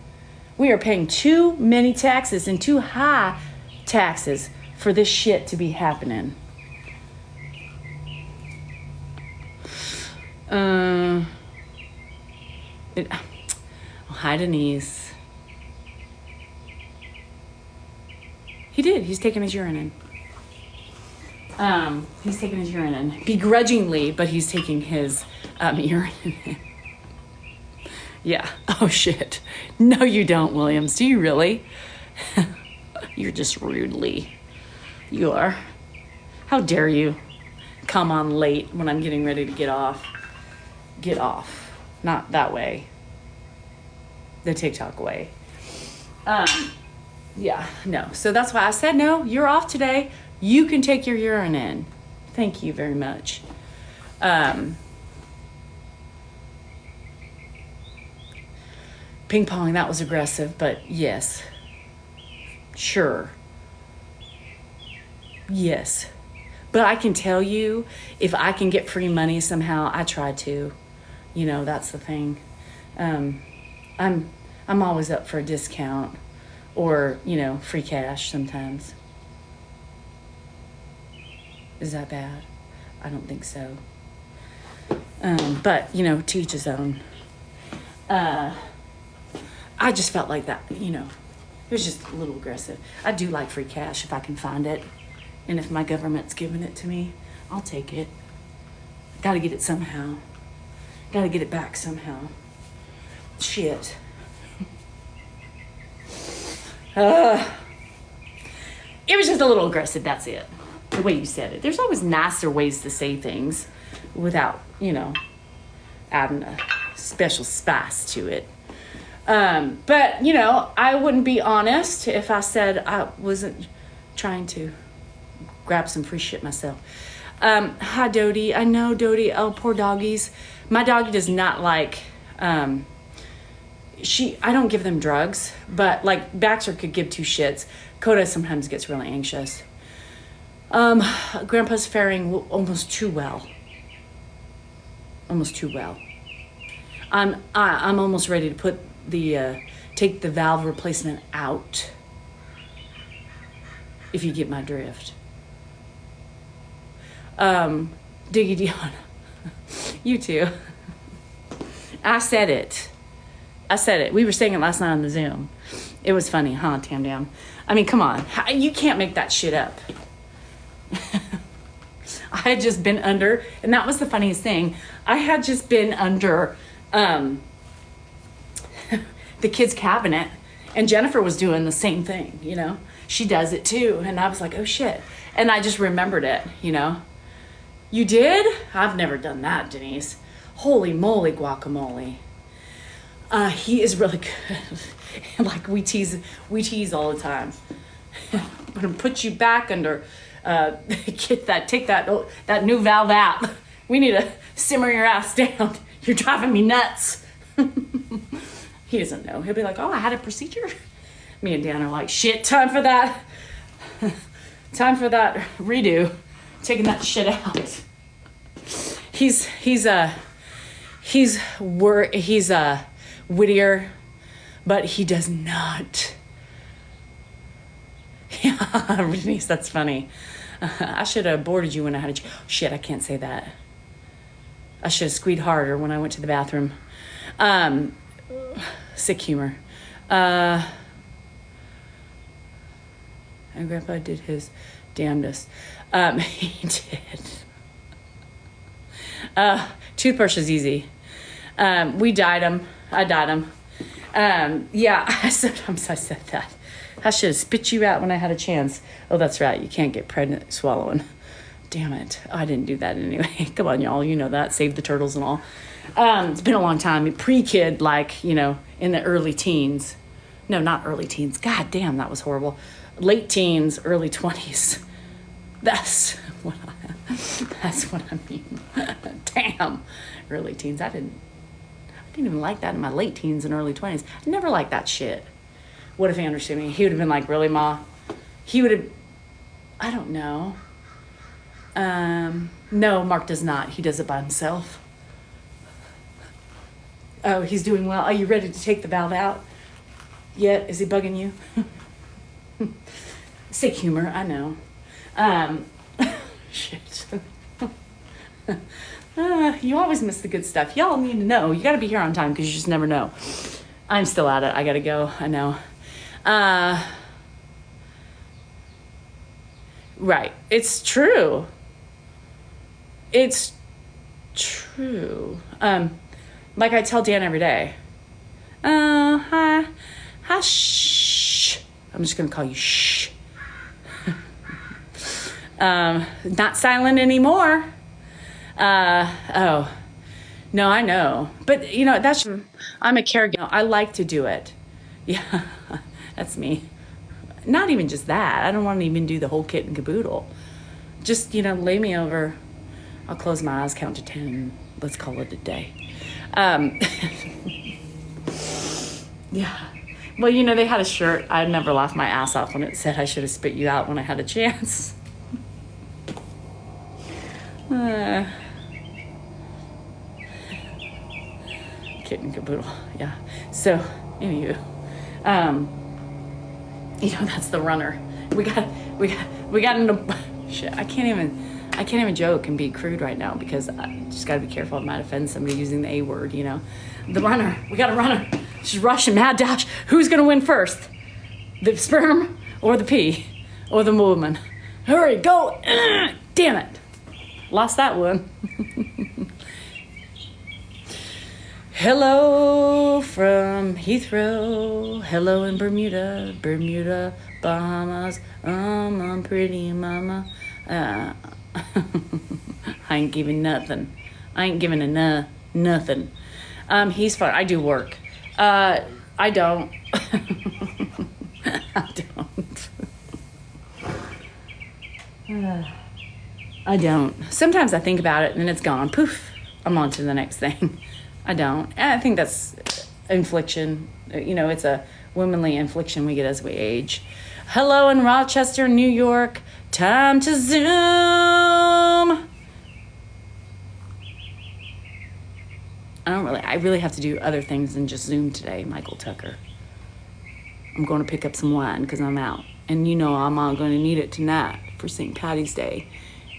We are paying too many taxes and too high taxes for this shit to be happening. Hi, Denise. He did. He's taking his urine in. He's taking his urine in. Begrudgingly, but he's taking his urine in. Yeah. Oh, shit. No, you don't, Williams. Do you really? You're just rudely. You are. How dare you come on late when I'm getting ready to get off. Get off. Not that way. The TikTok way. Yeah, no. So that's why I said, no, you're off today. You can take your urine in. Thank you very much. Ping pong, that was aggressive, but yes. Sure. Yes. But I can tell you, if I can get free money somehow, I try to. You know, that's the thing. I'm always up for a discount or, you know, free cash sometimes. Is that bad? I don't think so. But, you know, to each his own. I just felt like that, you know, it was just a little aggressive. I do like free cash if I can find it. And if my government's giving it to me, I'll take it. Gotta get it somehow. Gotta get it back somehow. Shit. It was just a little aggressive, that's it. The way you said it. There's always nicer ways to say things without, you know, adding a special spice to it. But, you know, I wouldn't be honest if I said I wasn't trying to grab some free shit myself. Hi, Dodie. I know, Dodie. Oh, poor doggies. My doggy does not like, I don't give them drugs, but like Baxter could give two shits. Coda sometimes gets really anxious. Grandpa's faring almost too well. Almost too well. I'm almost ready to put take the valve replacement out. If you get my drift. Diggy Dion. You too. I said it. We were saying it last night on the Zoom. It was funny, huh, Tam Dam? I mean, come on. You can't make that shit up. I had just been under, and that was the funniest thing. I had just been under the kids' cabinet, and Jennifer was doing the same thing, you know? She does it too, and I was like, oh shit. And I just remembered it, you know? You did? I've never done that, Denise. Holy moly guacamole. He is really good. Like we tease all the time. I'm gonna put you back under take that new valve out. We need to simmer your ass down. You're driving me nuts. He doesn't know. He'll be like, oh, I had a procedure. Me and Dan are like, shit, time for that. Time for that redo. Taking that shit out. He's wittier, but he does not. Yeah, Denise, that's funny. I should have aborted you when I had a... Shit, I can't say that. I should have squeaked harder when I went to the bathroom. Sick humor. And Grandpa did his damnedest. He did. Toothbrush is easy. We dyed him. I dyed him. Yeah, sometimes I said that. I should have spit you out when I had a chance. Oh, that's right. You can't get pregnant swallowing. Damn it. I didn't do that anyway. Come on, y'all. You know that. Save the turtles and all. It's been a long time. Pre-kid, like, in the early teens. No, not early teens. God damn, that was horrible. Late teens, early 20s. That's what I mean. Damn. Early teens. I didn't even like that in my late teens and early 20s. I never liked that shit. What if he understood me? He would have been like, really, Ma? He would have... I don't know. No, Mark does not. He does it by himself. Oh, he's doing well. Are you ready to take the valve out yet? Is he bugging you? Sick humor, I know. Shit. You always miss the good stuff. Y'all need to know. You got to be here on time because you just never know. I'm still at it. I got to go. I know. Right. It's true. It's true. Like I tell Dan every day. Hi, shh. I'm just going to call you shh. Not silent anymore. Oh, no, I know. But, that's, I'm a caregiver. I like to do it. Yeah, that's me. Not even just that. I don't want to even do the whole kit and caboodle. Just, lay me over. I'll close my eyes, count to 10. Let's call it a day. Yeah. Well, they had a shirt. I'd never laughed my ass off when it said I should have spit you out when I had a chance. Kit and caboodle. Yeah. So, anywho, that's the runner. We got into shit. I can't even joke and be crude right now because I just got to be careful. I might offend somebody using the A word, The runner. We got a runner. She's rushing, mad dash. Who's going to win first? The sperm or the pee or the woman? Hurry, go. Damn it. Lost that one. Hello from Heathrow. Hello in Bermuda. Bermuda, Bahamas. I'm pretty mama. I ain't giving nothing. I ain't giving a nothing. He's fun. I do work. I don't. I don't. I don't. Sometimes I think about it and then it's gone. Poof. I'm on to the next thing. I don't. And I think that's infliction. It's a womanly infliction we get as we age. Hello in Rochester, New York. Time to Zoom. I really have to do other things than just Zoom today, Michael Tucker. I'm going to pick up some wine because I'm out. And I'm all going to need it tonight for St. Patty's Day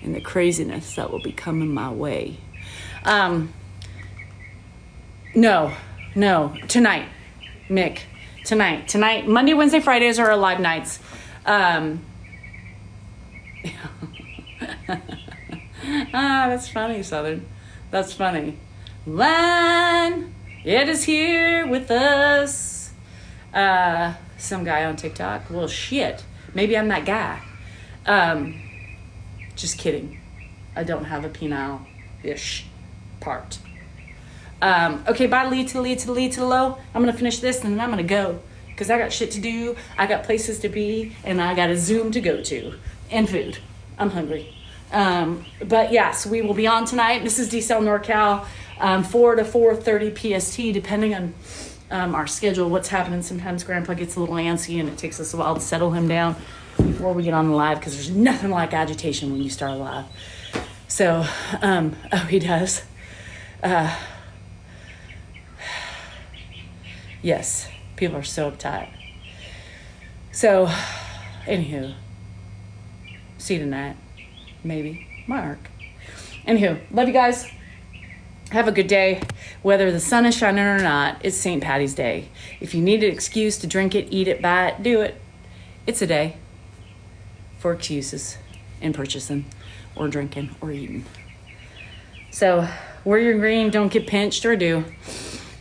and the craziness that will be coming my way. No, tonight, Mick. Tonight, Monday, Wednesday, Fridays are our live nights. That's funny, Southern. That's funny. Line, it is here with us. Some guy on TikTok. Well, shit. Maybe I'm that guy. Just kidding. I don't have a penile-ish part. Okay, bye, lead to the low. I'm going to finish this and then I'm going to go. Because I got shit to do. I got places to be. And I got a Zoom to go to. And food. I'm hungry. But yes, we will be on tonight. This is DCL NorCal, 4 to 4:30 PST, depending on our schedule, what's happening. Sometimes Grandpa gets a little antsy and it takes us a while to settle him down before we get on the live, because there's nothing like agitation when you start a live. So, oh, he does. Yes, people are so uptight. So, anywho, see you tonight. Maybe. Mark. Anywho, love you guys. Have a good day. Whether the sun is shining or not, it's St. Patty's Day. If you need an excuse to drink it, eat it, buy it, do it. It's a day for excuses in purchasing or drinking or eating. So, wear your green, don't get pinched or do.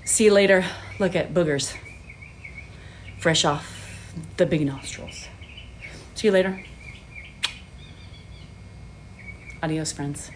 See you later. Look at boogers. Fresh off the big nostrils. See you later. Adios, friends.